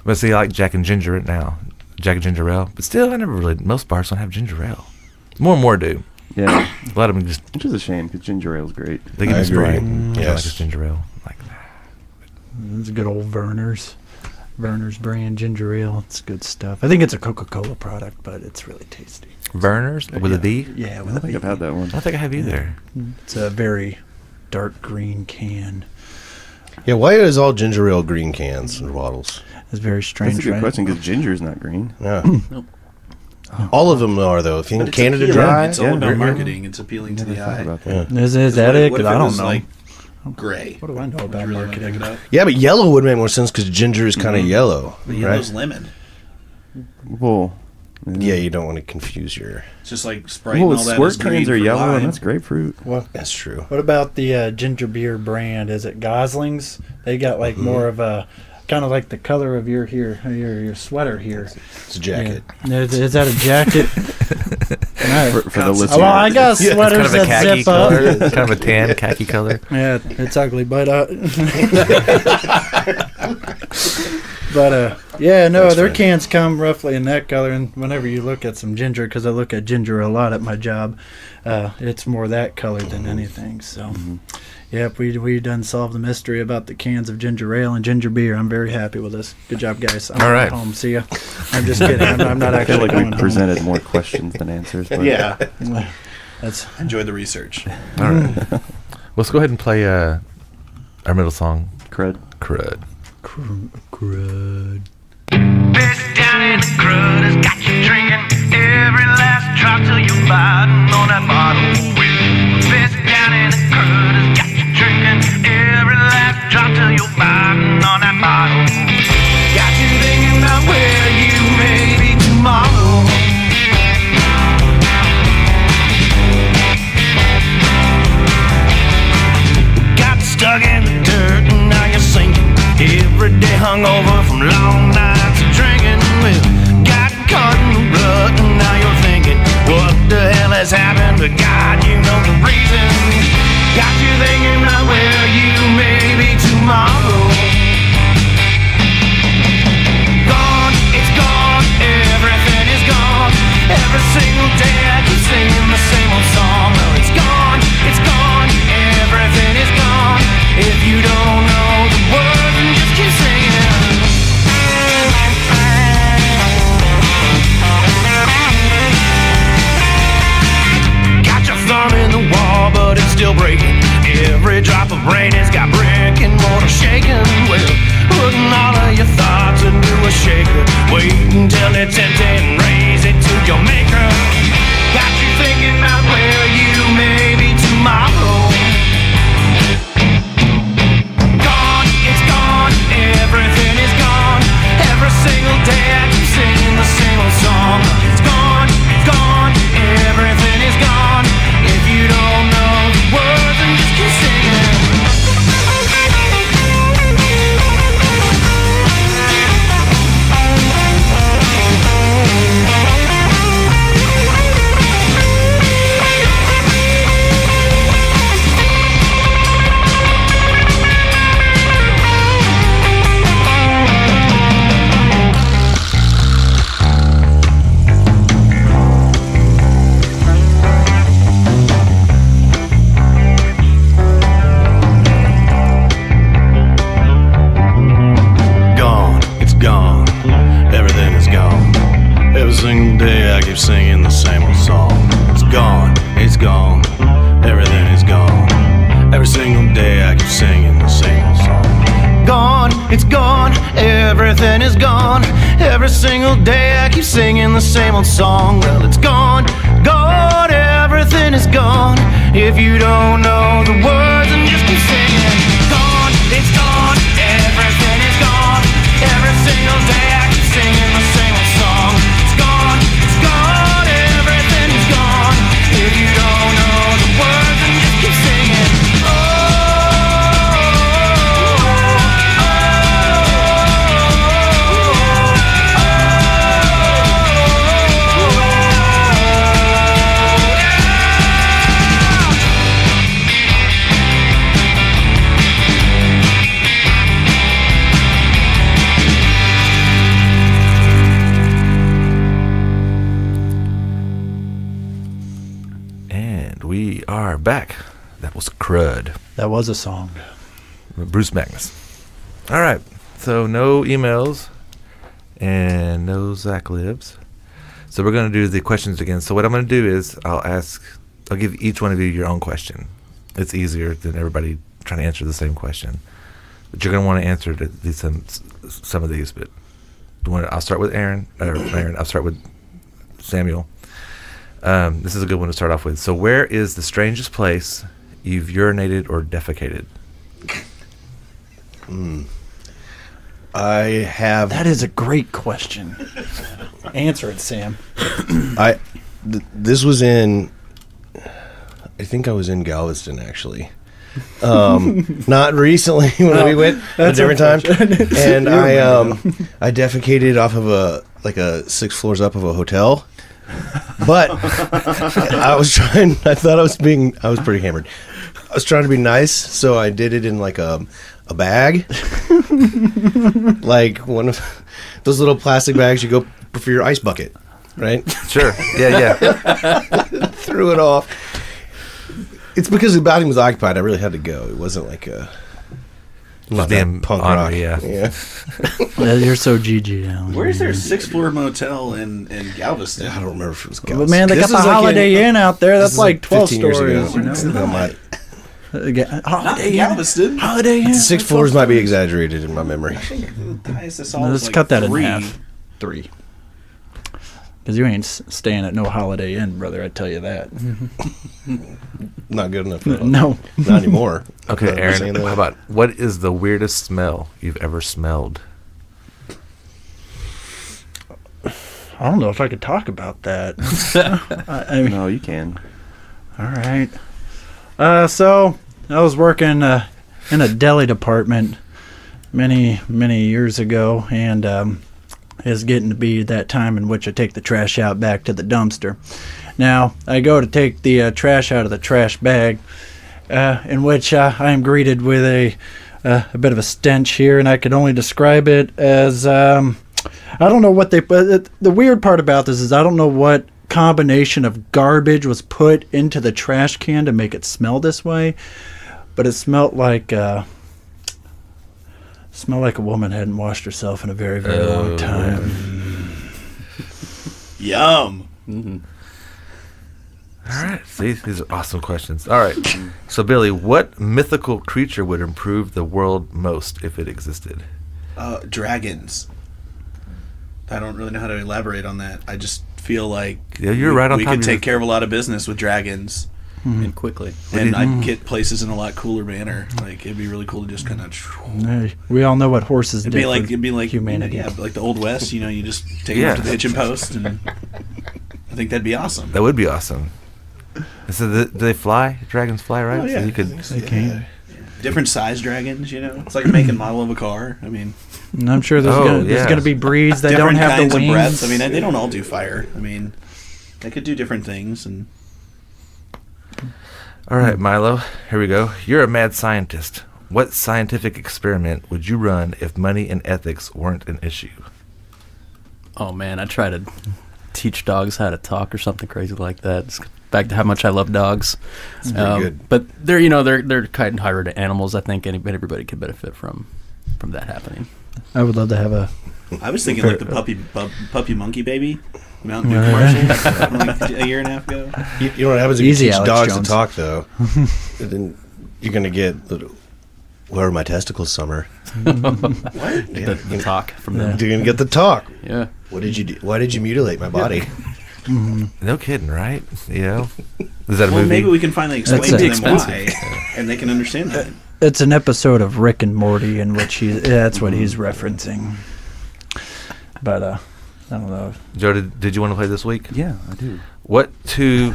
But see, I like Jack and Ginger now. Jack and Ginger Ale, but still, I never really. Most bars don't have ginger ale. More and more do. Yeah, A lot of them just which is a shame because ginger ale's great. they give I me Sprite. agree. I like Yes. this ginger ale. Like It's a good old Verner's brand ginger ale. It's good stuff. I think it's a Coca-Cola product, but it's really tasty. Verner's with a D. Yeah, I with don't a think I've V. had that one. I don't think I have either. It's a very dark green can. Yeah, why is all ginger ale green cans and bottles? It's very strange, That's a good right? question because ginger's not green. Yeah. Nope. All of them are, though. If you But can it's Canada appealing. Dry. It's all Yeah, about yeah. marketing. It's appealing to Never the thought eye. about Yeah. that. Is What that if- it? what if 'Cause I it don't was know. like Gray. What do I know Would about you really want to pick marketing? it up? Yeah, but yellow would make more sense because ginger is kind of yellow, But right? yellow's lemon. Well, Yeah, you don't want to confuse your. It's just like Sprite and all that. squirt is green cans are for yellow, lime. and that's grapefruit. That's true. What about the ginger beer brand? Is it Gosling's? They got like more of a kind of like the color of your sweater here. It's a jacket. Yeah. Is that a jacket? For the listeners. Well, I got It's sweaters kind of a that khaki zip color. up. It's kind of a tan khaki color. Yeah, it's ugly, but yeah, no, That's their fine. cans come roughly in that color. And whenever you look at some ginger, because I look at ginger a lot at my job, it's more that color than anything. So, yep, we done solved the mystery about the cans of ginger ale and ginger beer. I'm very happy with this. Good job, guys. I'm All right. home. See ya. I'm just kidding. I'm not I feel actually like we going presented more questions than answers. But Yeah. home. That's Enjoy the research. All right. Let's go ahead and play our middle song, crud. Crud. crud. Best down in the crud has got you drinking every last drop till you're biting on that bottle. Best down in the crud has got you drinking every last drop till you're biting on that bottle. Got you thinking about where you may be tomorrow. Got stuck in the dirt and now you're sinking. Every day hungover from long nights of drinking. Well, got caught in the rut and now you're thinking, what the hell has happened? But God, you know the reason. Got you thinking about where you may be tomorrow. Gone, it's gone, everything is gone. Every single day I keep singing the same old song. Well, it's gone, everything is gone. If you don't know the words, then just keep singing. Got your thumb in the wall, but it's still breaking. Every drop of rain has got brick and mortar shaking. Well, putting all of your thoughts into a shaker. Wait until it's empty and raise it to your maker. Got you thinking about where you may be tomorrow. Gone, it's gone, everything is gone. Every single day I keep singing the same old song. It's gone, everything is gone. If you don't know the words, then just keep singing. Gone, it's gone, everything is gone. Every single day I keep singing the same old song. It's gone, everything is gone. Every single day I keep singing the same old song. Gone, it's gone, everything is gone. Every single day I keep singing the same old song. Well, it's gone, everything is gone. If you don't know the words, then just keep singing. Gone, it's gone, everything is gone. Every single day I keep singing the same old song. It's gone, everything is gone. If you don't know the words, then just keep singing. And we are back. That was Crud. That was a song. BruceMagnus. All right. So no emails and no Zach Lives. So we're going to do the questions again. So what I'm going to do is I'll give each one of you your own question. It's easier than everybody trying to answer the same question. But you're going to want to answer some of these. But I'll start with Aaron. I'll start with Samuel. This is a good one to start off with. So where is the strangest place you've urinated or defecated? I have. That is a great question. Answer it, Sam. This was in. I think I was in Galveston actually. Not recently when we went a different time, and I defecated off of a 6 floors up of a hotel. But I was pretty hammered. I was trying to be nice, so I did it in like a bag, like one of those little plastic bags you go for your ice bucket, right? Sure. Yeah. Threw it off. It's because the building was occupied. I really had to go. It wasn't like a damn punk honor, rock. yeah. Yeah, you're so GG, Alan. Where is there a 6-floor motel in Galveston? I don't remember if it was But Galveston. man, they got This the is like Holiday Inn out there. That's this is like 12 15 years ago. stories. You know? No, my- Not in Galveston. Holiday Inn. 6 floors might be exaggerated in my memory. The highest I saw Let's was like cut that in 3. half. 3. Because you ain't staying at no Holiday Inn, brother. I tell you that. Not good enough. For No. Not anymore. Okay, I'm not saying Aaron. that. How about what is the weirdest smell you've ever smelled? I don't know if I could talk about that. I mean, No, you can. all right. So I was working in a deli department many years ago, and it's getting to be that time in which I take the trash out back to the dumpster. Now I go to take the trash out of the trash bag, in which I am greeted with a bit of a stench here, and I can only describe it as I don't know what they. The weird part about this is I don't know what combination of garbage was put into the trash can to make it smell this way, but it smelled like a woman hadn't washed herself in a very long time. Yum. All right. See, these are awesome questions. All right. So, Billy, what mythical creature would improve the world most if it existed? Dragons. I don't really know how to elaborate on that. I just feel like Yeah, you're right on we top could of take your- care of a lot of business with dragons, And quickly. and I'd get places in a lot cooler manner. Like it'd be really cool to just kind of. Hey, we all know what horses It'd do. be like humanity. Yeah, like the Old West. You know, you just take Yeah. them to the hitching post, and I think that'd be awesome. That would be awesome. So, do they fly? Dragons fly, right? Oh, yeah. So you could. They can. Different size dragons, you know. It's like making model of a car. I mean, And I'm sure there's yeah. gonna be breeds that don't different have kinds the of wings. breaths. I mean, they don't all do fire. I mean, they could do different things, and All right, Milo. Here we go. You're a mad scientist. What scientific experiment would you run if money and ethics weren't an issue? Oh man, I try to teach dogs how to talk or something crazy like that. It's back to how much I love dogs. It's pretty good. But they're they're kind of hybrid animals. I think everybody could benefit from that happening. I would love to have a. I was thinking like the puppy monkey baby Mountain Dew commercial like a year and a half ago. You know what happens if Easy, you teach Alex dogs Jones. to talk, though? Then you're going to get, where are my testicles, Summer? The talk from them. You're going to get the talk. Yeah. What did you do? Why did you mutilate my body? No kidding, right? You know? Is that a Well, movie? maybe we can finally explain That's to them expensive. why, and they can understand that. It's an episode of Rick and Morty in which that's what he's referencing. But I don't know. Joe, did you want to play this week? Yeah, I do. What two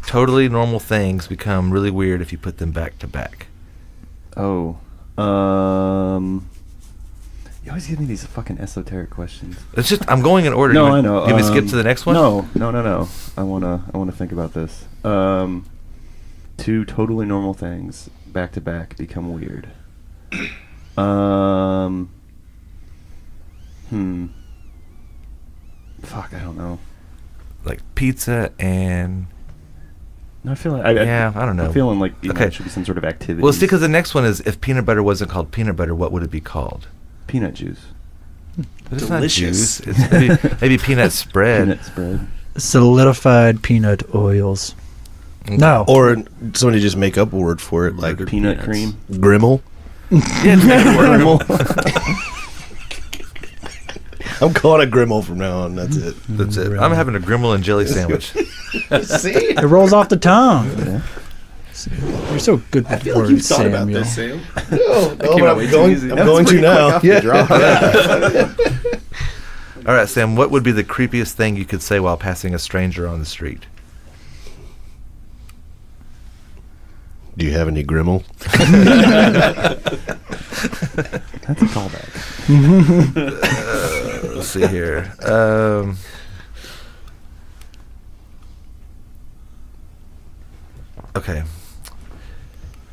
totally normal things become really weird if you put them back to back? Oh, you always give me these fucking esoteric questions. It's just I'm going in order. No, You I know. Give me skip to the next one. No. I wanna think about this. Two totally normal things back to back become weird. Fuck, I don't know. Like pizza and No, I feel like yeah, I don't know. I'm feeling like Okay. it should be some sort of activity. Well, it's because the next one is if peanut butter wasn't called peanut butter, what would it be called? peanut juice, But it's Delicious. not juice. It's maybe peanut spread. peanut spread. Solidified peanut oils. Okay. No. Or somebody just make up a word for it, like Peanut peanuts. cream. Grimmel. I'm calling it Grimmel from now on. That's it. That's it. I'm having a Grimmel and jelly sandwich. See? It rolls off the tongue. You're so good with I feel like words, you've thought about Samuel. this, Sam. No, but I'm going to now. All right, Sam, what would be the creepiest thing you could say while passing a stranger on the street? Do you have any Grimmel? That's a callback. Let's see here. Okay.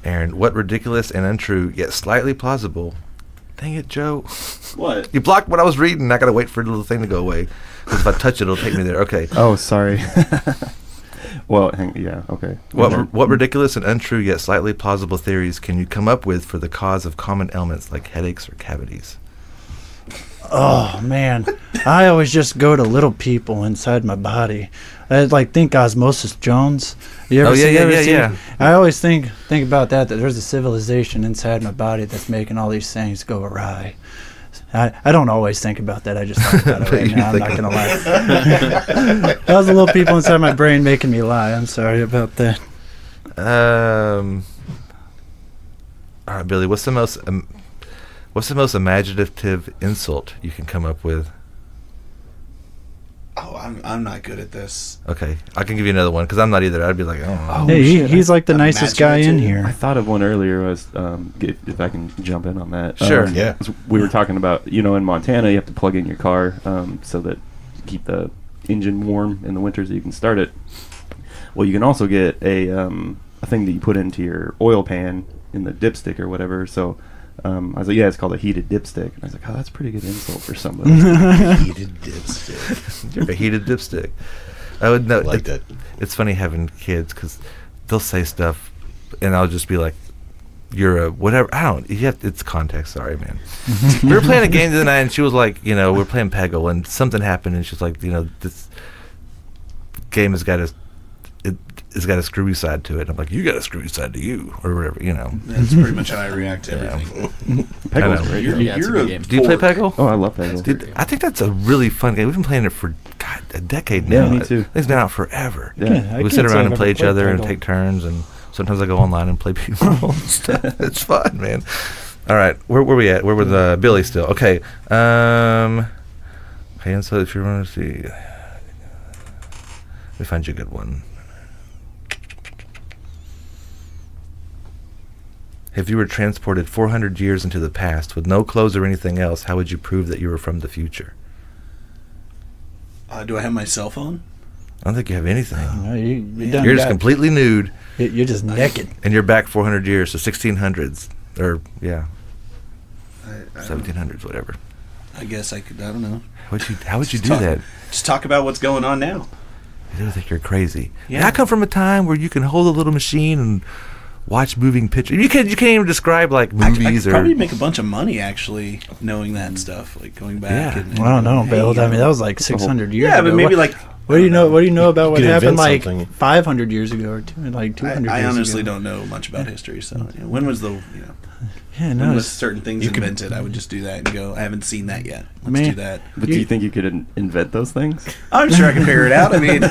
Aaron, what ridiculous and untrue, yet slightly plausible. Dang it, Joe. What? You blocked what I was reading. I got to wait for the little thing to go away. Because if I touch it, it'll take me there. Okay. Oh, sorry. Well, yeah, okay. What ridiculous and untrue, yet slightly plausible theories can you come up with for the cause of common ailments like headaches or cavities? Oh man, I always just go to little people inside my body. I like think Osmosis Jones. You ever see? Yeah. I always think about that there's a civilization inside my body that's making all these things go awry. I don't always think about that. I just thought about it right now. I'm not gonna lie. That was the little people inside my brain making me lie. I'm sorry about that. All right, Billy. What's the most imaginative insult you can come up with? Oh, I'm not good at this. Okay, I can give you another one because I'm not either. I'd be like, oh, Hey, he's like the nicest guy in I here. thought of one earlier. Was if I can jump in on that. Sure. Yeah. We were talking about, in Montana, you have to plug in your car so that keep the engine warm in the winter so you can start it. Well, you can also get a thing that you put into your oil pan in the dipstick or whatever. So I was like, yeah, it's called a heated dipstick. And I was like, oh, that's a pretty good insult for somebody. Heated dipstick. you're a heated dipstick. I would know. Like that. It's funny having kids because they'll say stuff, and I'll just be like, "You're a whatever." I don't. It's context. Sorry, man. We were playing a game the other night, and she was like, we're playing Peggle, and something happened, and she's like, this game has got it's got a screwy side to it. And I'm like, you got a screwy side to you, or whatever, That's pretty much how I react to everything. Peggle's great. It's a good game. Do you play Peggle? Oh, I love Peggle. Dude, I think that's a really fun game. We've been playing it for a decade now. Yeah, me too. It's been out forever. Yeah. We sit around and play each other and take turns, and sometimes I go online and play people and stuff. It's fun, man. All right, where we at? Where was Billy still? Okay. Okay, and so if you want to see, let me find you a good one. If you were transported 400 years into the past with no clothes or anything else, how would you prove that you were from the future? Do I have my cell phone? I don't think you have anything. You're You're just completely nude, You're just naked. and you're back 400 years, so 1600s, or yeah, I 1700s, whatever. I guess I could. I don't know. How would you do that? Just talk about what's going on now. They think you're crazy. Yeah. And I come from a time where you can hold a little machine and watch moving pictures. You can't even describe like I movies could or. probably make a bunch of money actually knowing that stuff, like going back. Yeah. And I don't know, hey, Bill. I mean, that was like 600 years yeah, ago. but maybe like. What do you know? What do you know about what could happened invent like something. 500 years ago or 200 I years honestly ago? don't know much about history. So when was the Yeah, when no. was certain things invented? I would just do that and go. I haven't seen that yet. Let's Man. do that. But do you think you could invent those things? I'm sure I can figure it out. I mean,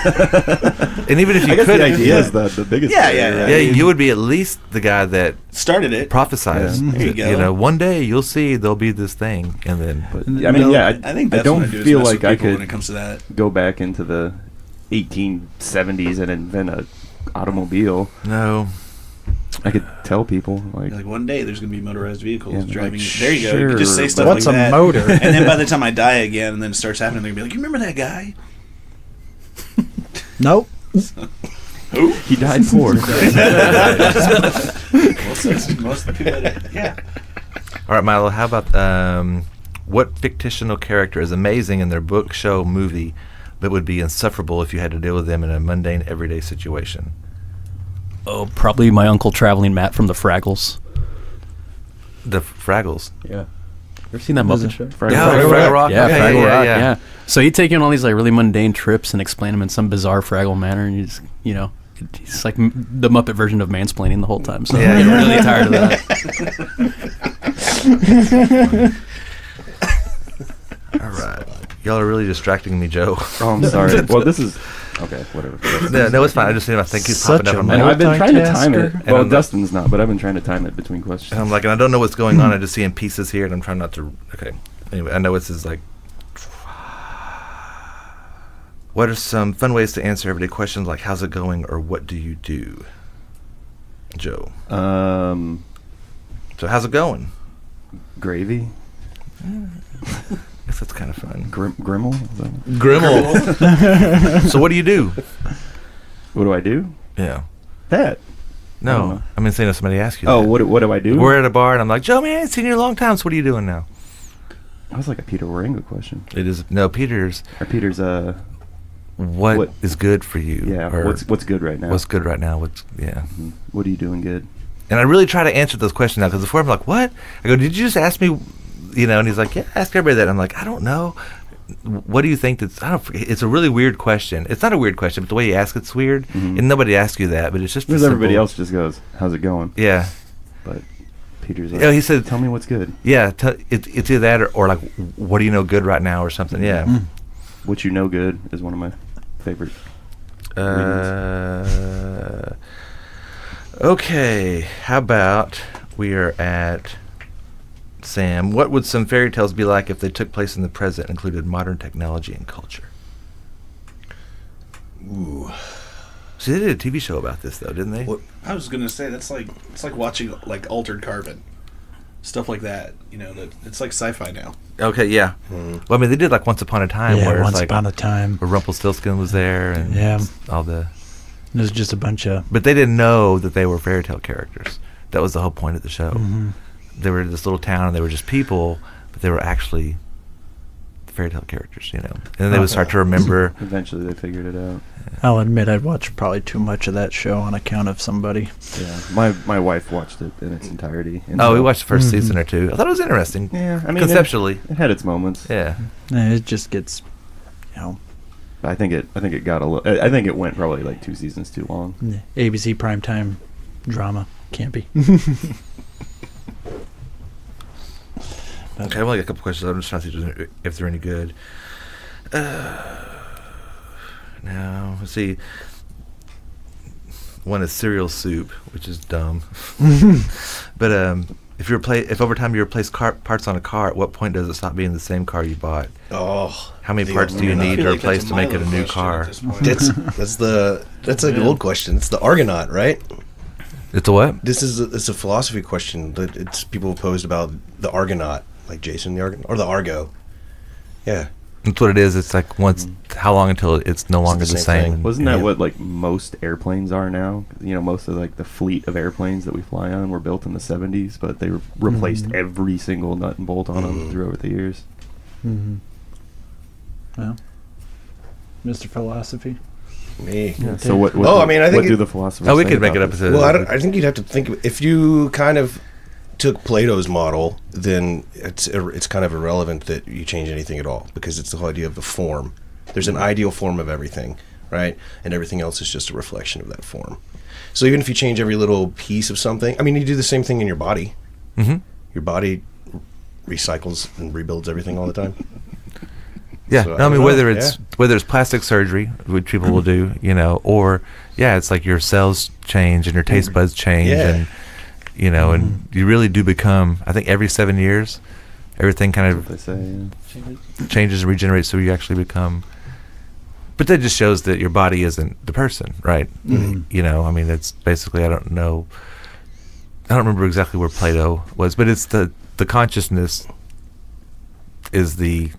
And even if you I guess could, the idea is the biggest Yeah, barrier, yeah, right? yeah, you would be at least the guy that started it. prophesized. Yeah. There you go. One day you'll see there'll be this thing, and then. But, I mean, yeah, I think that's don't what I do is feel mess like with I people could when it comes to that. go back into the 1870s and invent a automobile. No. I could tell people like, Like one day there's going to be motorized vehicles Yeah, driving. like, There you go. You could just say sure, stuff but- What's like a that. motor? And then by the time I die again, and then it starts happening, they're going to be like, "You remember that guy?" Nope. he died poor. Most of the people. Yeah. All right, Milo. How about what fictional character is amazing in their book, show, movie, but would be insufferable if you had to deal with them in a mundane, everyday situation? Oh, probably my Uncle Traveling Matt from the Fraggles. The Fraggles. Yeah. Ever seen that Muppet show? Fraggle Rock. Yeah, Okay, Fraggle Rock, yeah. yeah. So he'd take you on all these like really mundane trips and explain them in some bizarre Fraggle manner, and you just, it's like the Muppet version of mansplaining the whole time. So Yeah. I'm getting really tired of that. All right. Y'all are really distracting me, Joe. Oh, I'm sorry. Well, this is Okay, whatever. No, it's fine. I just I think he's Such popping up a on my And I've been trying to time it. multitasker. Well, And Dustin's not, but I've been trying to time it between questions. And I'm like, and I don't know what's going on. I just see in pieces here, and I'm trying not to. Okay. Anyway, I know it's his like. What are some fun ways to answer everyday questions like "How's it going?" or "What do you do?" Joe. So how's it going? Gravy. I guess that's kind of fun. Grimmel. Is that- Grimmel. So what do you do? What do I do? Yeah. That. No, I mean, saying if somebody asks you. Oh, that. what do I do? We're at a bar, and I'm like, Joe, man, I ain't seen you in a long time. So what are you doing now? That was like a Peter Waringo question. It is no Peter's. Or Peter's What is good for you? yeah. Or What's good right now? what's good right now? Yeah. Mhm. What are you doing good? And I really try to answer those questions now because before I'm like, what? I go, did you just ask me? You know, and he's like, yeah, ask everybody that. I'm like, I don't know. What do you think? I don't. It's a really weird question. It's not a weird question, but the way you ask it's weird, and nobody asks you that. But it's just Because a everybody simple- else just goes, "How's it going?" Yeah, But Peter's like, Yeah, he said- "Tell me what's good. yeah. It's either that or like, what do you know good right now or something. Yeah. What you know good" is one of my favorite. Okay. How about we are at Sam? What would some fairy tales be like if they took place in the present, and included modern technology and culture? Ooh. So they did a TV show about this, though, didn't they? What- I was gonna say it's like watching like Altered Carbon, stuff like that. You know, that it's like sci-fi now. Okay, yeah. Well, I mean, they did like Once Upon a Time, Yeah, where once it's like upon a time. where Rumpelstiltskin was there, and Yeah. all the. It was just a bunch of. But they didn't know that they were fairy tale characters. That was the whole point of the show. They were in this little town, and they were just people, but they were actually fairy tale characters, you know. And then they would start to remember. Eventually, they figured it out. I'll admit I'd watched probably too much of that show on account of somebody. Yeah, my wife watched it in its entirety. And Oh, we so- watched the first season or two. I thought it was interesting. Yeah, I mean, Conceptually. it had its moments. Yeah. It just gets, you know, I think it got a little. I think it went probably like 2 seasons too long. ABC primetime drama. Can't be. Okay, I've only got a couple questions. I'm just trying to see if they're any good. Now, let's see. One is cereal soup, which is dumb. But if over time you replace parts on a car, at what point does it stop being the same car you bought? Oh, How many parts do you need to replace to make it a new car? That's an old question. It's the Argonaut, right? It's a what? It's a philosophy question that it's people posed about the Argonaut, like Jason the Argonaut or the Argo. Yeah, That's what it is. It's like how long until it's no longer the the same same. thing. Wasn't Yeah. that what like most airplanes are now? You know, most of like the fleet of airplanes that we fly on were built in the 70s, but they replaced every single nut and bolt on them through over the years. Well, Mr. Philosophy. me. Yeah. So what? Oh, I mean, I think what do it- the philosophers? Oh, we say could make about it up this? as a. Well, I think you'd have to think if you kind of took Plato's model, then it's kind of irrelevant that you change anything at all because it's the whole idea of the form. There's an ideal form of everything, right? And everything else is just a reflection of that form. So even if you change every little piece of something, I mean, you do the same thing in your body. Mhm. Your body recycles and rebuilds everything all the time. Yeah, So, no, I mean don't whether know, it's plastic surgery, which people will do, you know, or it's like your cells change and your taste buds change, Yeah. and you know, and you really do become. I think every 7 years, everything kind What they of say. Yeah. changes and regenerates, so you actually become. But that just shows that your body isn't the person, right? You know, I mean, it's basically I don't remember exactly where Plato was, but it's the consciousness is the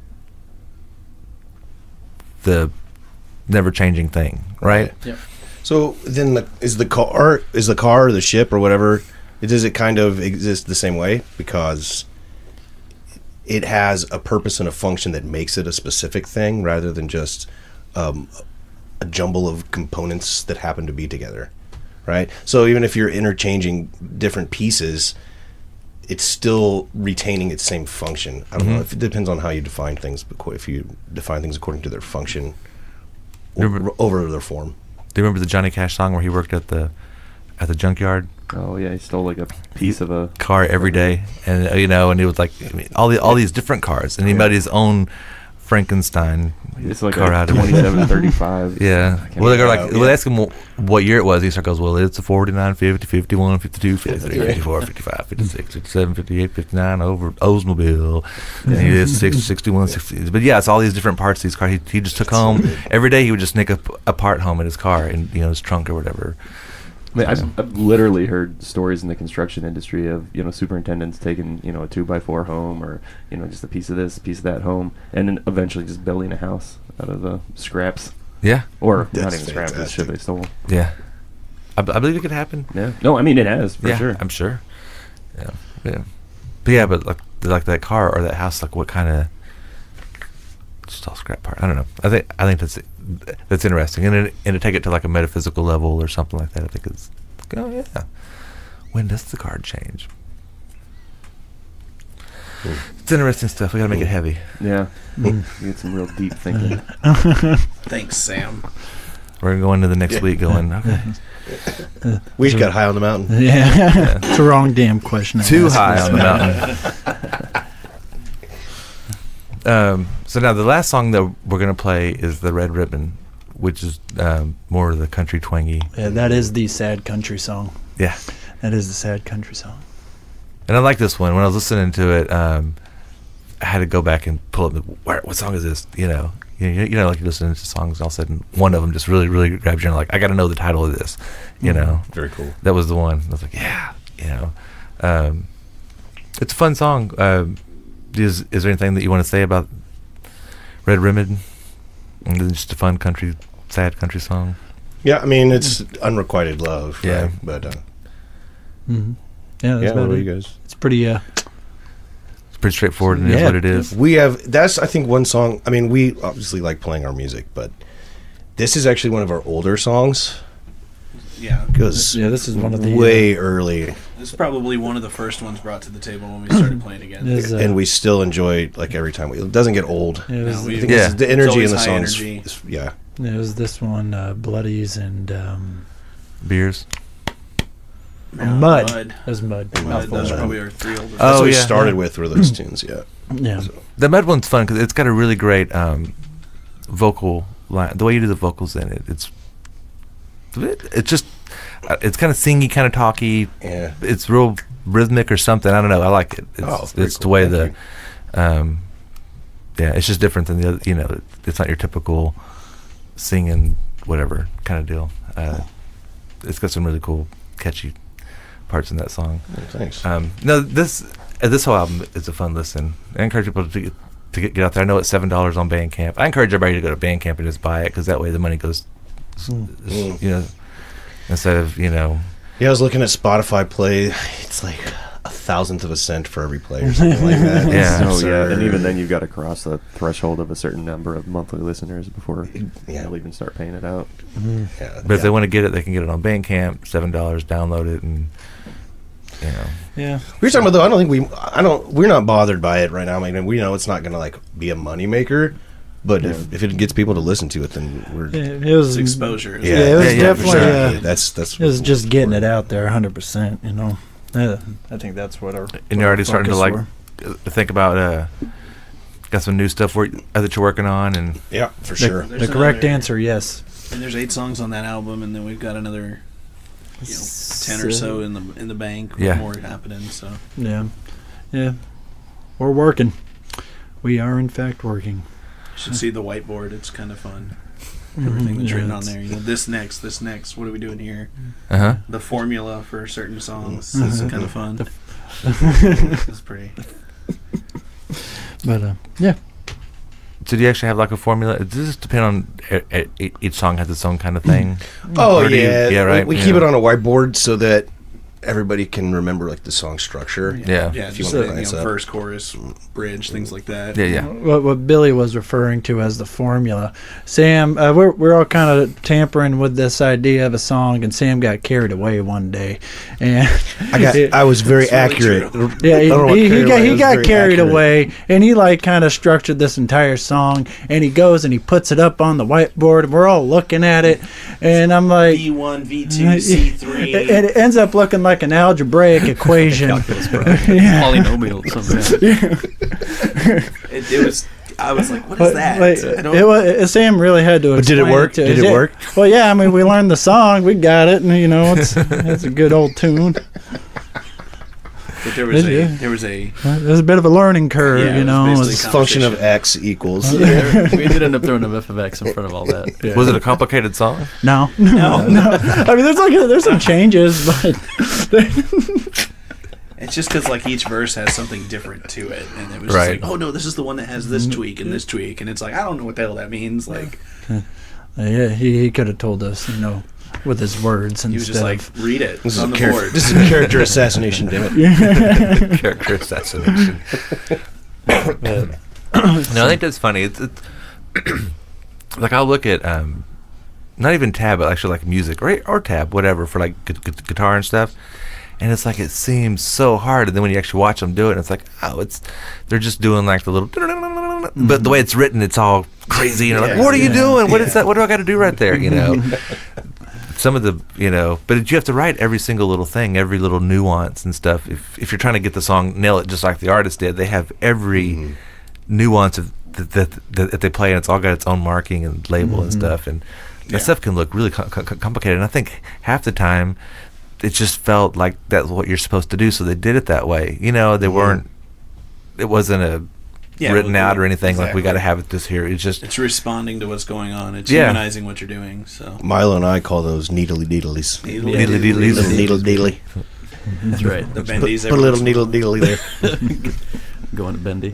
never changing thing, right? Yep. So then, is the car or the ship or whatever? Does it kind of exist the same way because it has a purpose and a function that makes it a specific thing rather than just a jumble of components that happen to be together, right? So even if you're interchanging different pieces, it's still retaining its same function. I don't know. If it depends on how you define things. But if you define things according to their function over their form. Do you remember the Johnny Cash song where he worked at the junkyard Oh yeah, he stole like a piece of a. car every day, and you know, and he was like, I mean, all these different cars, and he made his own Frankenstein It's like car a out of 2735. Yeah. can't Well, they go remember. like, well, they ask him what year it was. He goes, well, it's a 49, 50, 51, 52, 53, 54, 55, 56, 57, 58, 59 over Oldsmobile. And he did 61, 60. But yeah, it's all these different parts of these cars. He just took home. Every day he would just nick a part home in his car, and his trunk or whatever. I mean, I've literally heard stories in the construction industry of superintendents taking a 2x4 home, or just a piece of this, piece of that home, and then eventually just building a house out of scraps, Yeah. or That's not even scraps, it's shit they stole. Yeah. I believe it could happen. Yeah, no, I mean it has for Yeah, sure. I'm sure. Yeah. But yeah, but like that car or that house, like what kind of just all scrap part? I don't know. I think that's interesting, and to take it to like a metaphysical level or something like that, I think it's oh yeah. When does the card change? It's interesting stuff. We gotta make it heavy. Yeah, you get some real deep thinking. Thanks, Sam. We're gonna go into the next week going, okay. We just got high on the mountain. Yeah. It's the wrong damn question. I Too asked. high on the mountain. So now the last song that we're gonna play is the Red Ribbon, which is more of the country twangy. Yeah, that is the sad country song. Yeah. That is the sad country song. And I like this one. When I was listening to it, I had to go back and pull up what song is this? Like you're listening to songs, and all of a sudden one of them just really, really grabs you, and like I got to know the title of this. Very cool. That was the one. I was like, yeah, it's a fun song. Is there anything that you want to say about Red Ribbon? Just a fun sad country song. Yeah, I mean it's unrequited love. Right? Yeah. But Mm-hmm. Yeah, that's yeah, about what it. about you guys? It's pretty. It's pretty straightforward, and it is Yeah. what it is. That's I think one song. I mean, we obviously like playing our music, but this is actually one of our older songs. Yeah. Because this is one of the way early, This is probably one of the first ones brought to the table when we started playing again. Is, and we still enjoy like every time. It doesn't get old. It was, No, we- I think Yeah. the energy in always the high song energy. is yeah. it was this one, Bloodies and Beers. Mud. It was Mud. Those are probably our three oldest. That's Oh, what we yeah. started with were those tunes. Yeah. Yeah. The Mud one's fun because it's got a really great vocal line. The way you do the vocals in it, it's just it's kind of singy, kind of talky. Yeah. It's real rhythmic or something. I don't know. I like it. It's, very it's the cool. way Thank it's just different than the other. It's not your typical singing whatever kind of deal. It's got some really cool, catchy parts in that song. Thanks. No, this whole album is a fun listen. I encourage people to get out there. I know it's $7 on Bandcamp. I encourage everybody to go to Bandcamp and just buy it because that way the money goes, instead of Yeah, I was looking at Spotify play. It's like 1/1000th of a cent for every play or something like that. Yeah. Oh yeah, and absurd. even then you've got to cross the threshold of a certain number of monthly listeners before Yeah. you'll even start paying it out. Yeah. But if they want to get it, they can get it on Bandcamp. $7, download it, and Yeah. We were talking about though. I don't think we're not bothered by it right now. I mean, we know it's not going to like be a moneymaker, but if it gets people to listen to it, then we're It was It's exposure. Yeah, it was Yeah, for definitely. sure. that's It was just getting it out there, 100%. I think that's what our. and you're already starting to focus think about got some new stuff that you're working on, and yeah, for The- sure. The correct answer, yes. And there's 8 songs on that album, and then we've got another 10 or so in the bank. With Yeah. more happening. So Yeah, we're working. We are in fact working. you should see the whiteboard. It's kind of fun. Everything that's Yeah, written on it's- there. This next. What are we doing here? The formula for certain songs is kind of fun. It's pretty. But yeah, so do you actually have like a formula? Does this depend on each song has its own kind of thing? Oh Or do you- yeah, yeah, right. We keep it on a whiteboard so that everybody can remember like the song structure. Yeah. Yeah, If you just wanna the, glance up. verse, chorus, bridge, things like that. Yeah. what Billy was referring to as the formula. Sam, we're all kind of tampering with this idea of a song, and Sam got carried away one day, and I was very It's really accurate. true. Yeah, I don't know what he carried away. I was got very carried accurate. away, and he like kind of structured this entire song, and he goes and he puts it up on the whiteboard, and we're all looking at it, and I'm like, V1, V2, C3. and it ends up looking like an algebraic equation. Calculus, bro. Polynomial. Something. It was. I was like, what is that? I don't- it was, Sam really had to But did it explain work? to us. Did it work? Well, yeah, I mean, we learned the song, we got it, and it's a good old tune. But there was a It was a bit of a learning curve, Yeah, it you was know. basically It's function of X equals. Yeah, we did end up throwing a f of X in front of all that. Yeah. Was it a complicated song? No. I mean, there's some changes, but It's just because like each verse has something different to it, and it was Right. just like, oh no, this is the one that has this tweak and this tweak, and it's like I don't know what the hell that means. Like yeah, he could have told us, you know, with his words he was instead just like, of. read it. This It's on is, the board. this is character assassination, damn it. Character assassination. No, I think that's funny. It's like I'll look at not even tab, but actually like music or tab, whatever, for like guitar and stuff. And it's like it seems so hard, and then when you actually watch them do it, it's like, oh, they're just doing like the little, but the way it's written, it's all crazy. And you're like, what are you doing? What is that? What do I got to do right there? You know, some of the, you know, but you have to write every single little thing, every little nuance and stuff. If you're trying to get the song, nail it just like the artist did, they have every nuance of that they play, and it's all got its own marking and label and stuff, and that stuff can look really complicated. And I think half the time, it just felt like that's what you're supposed to do, so they did it that way. You know, they weren't. It wasn't written out or anything like we got to have it this here. It's just It's responding to what's going on. It's Yeah. humanizing what you're doing. So Milo and I call those needly deedlies. Needle- Needly deedlies. Little needle deedly. That's right. the bendies. Put a little needle deedly there. Going to Bendy.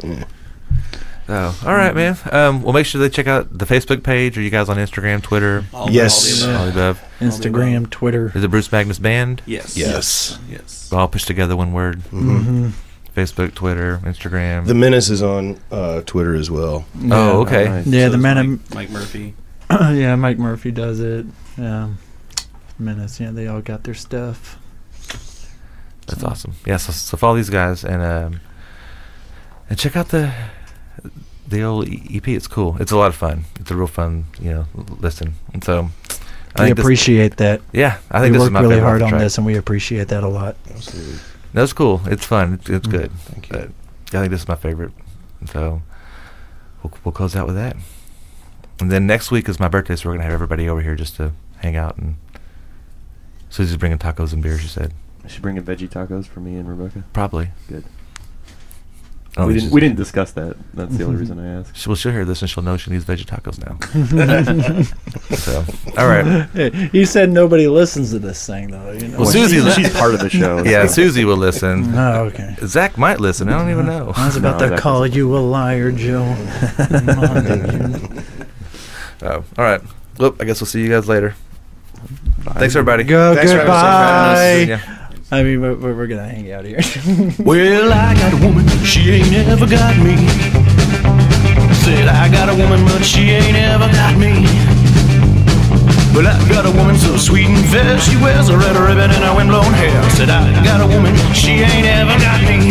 oh, all right, man. Well, make sure they check out the Facebook page. Are you guys on Instagram, Twitter, Yes. all the above? Instagram, Twitter. Is it BruceMagnus Band? Yes. Yes. Yes. All pushed together one word. Mm-hmm. Facebook, Twitter, Instagram. The Menace is on Twitter as well. Oh, okay. Nice. Yeah, So the is men. Mike Murphy. Yeah, Mike Murphy does it. Menace. Yeah, they all got their stuff. That's awesome. Yeah, so follow these guys and check out the old EP. It's cool. It's a lot of fun. It's a real fun, listen. And so I We think appreciate that. Yeah, I We think this is worked my really favorite hard on track. this, and we appreciate that a lot. Absolutely. No, it's cool. It's fun. It's good. Thank you. But I think this is my favorite. And so we'll close out with that. And then next week is my birthday, so we're gonna have everybody over here just to hang out. And Susie's bringing tacos and beer. She said I should bring in veggie tacos for me and Rebecca. probably. Good. Oh, we she's- didn't discuss that. That's the only reason I asked. She'll hear this and she'll know she needs veggie tacos now. So, all right. Hey, he said nobody listens to this thing, though. You know. Well, Susie, she's part of the show. yeah, so- Susie will listen. Oh, okay. Zach might listen. I don't even know. I was about No, to Zach call you a liar, Joe. Oh, all right. Well, I guess we'll see you guys later. Thanks, everybody. Go, Thanks for having us on, goodbye. Yeah. I mean, we're gonna hang out here. Well, I got a woman, she ain't never got me. Said I got a woman, but she ain't ever got me. Well, I got a woman so sweet and fair, she wears a red ribbon and her windblown hair. Said I got a woman, she ain't ever got me.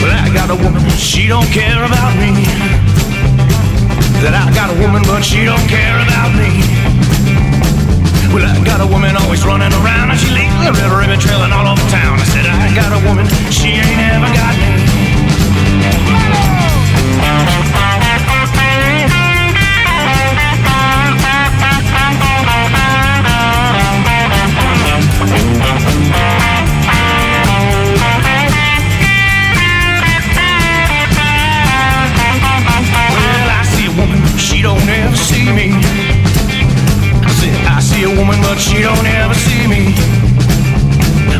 Well, I got a woman, she don't care about me. Said I got a woman, but she don't care about me. Well, I got a woman always running around, and she leaves the red ribbon trailing all over town. I said, I got a woman, she ain't ever got me. Well, I see a woman, she don't ever see me. I see a woman, but she don't ever see me.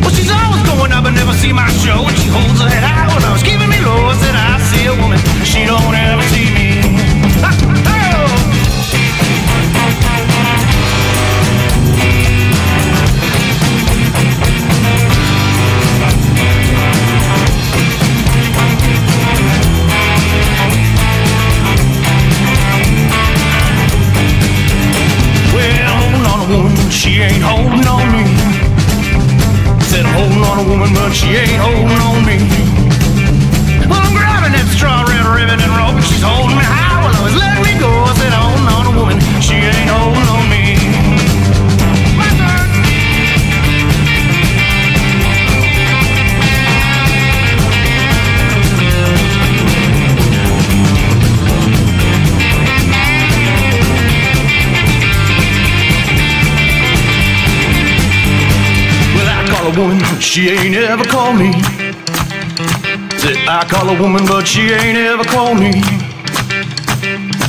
Well, she's always going up and never see my show. And she holds her head high when I was keeping me low. I said, I see a woman, she don't ever see me. Well, holding on a woman, she ain't holding on me. Said I'm holding on a woman, but she ain't holding on me. Well, I'm grabbing that straw red ribbon and rope, and she's holding me high while I was letting me go. I said, holding on a woman, she ain't holding on me. My turn. she ain't ever called me. Said I call a woman, but she ain't ever called me.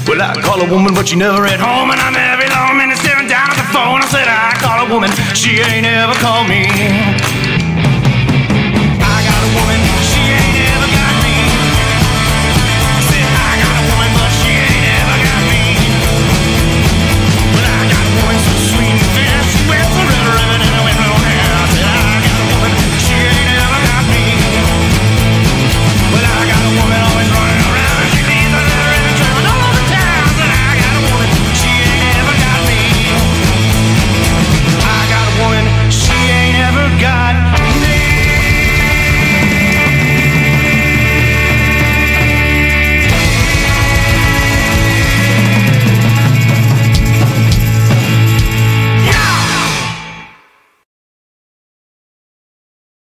Well, I call a woman, but she never at home, and I'm every long minute staring down at the phone. I said I call a woman, she ain't ever called me. I got a woman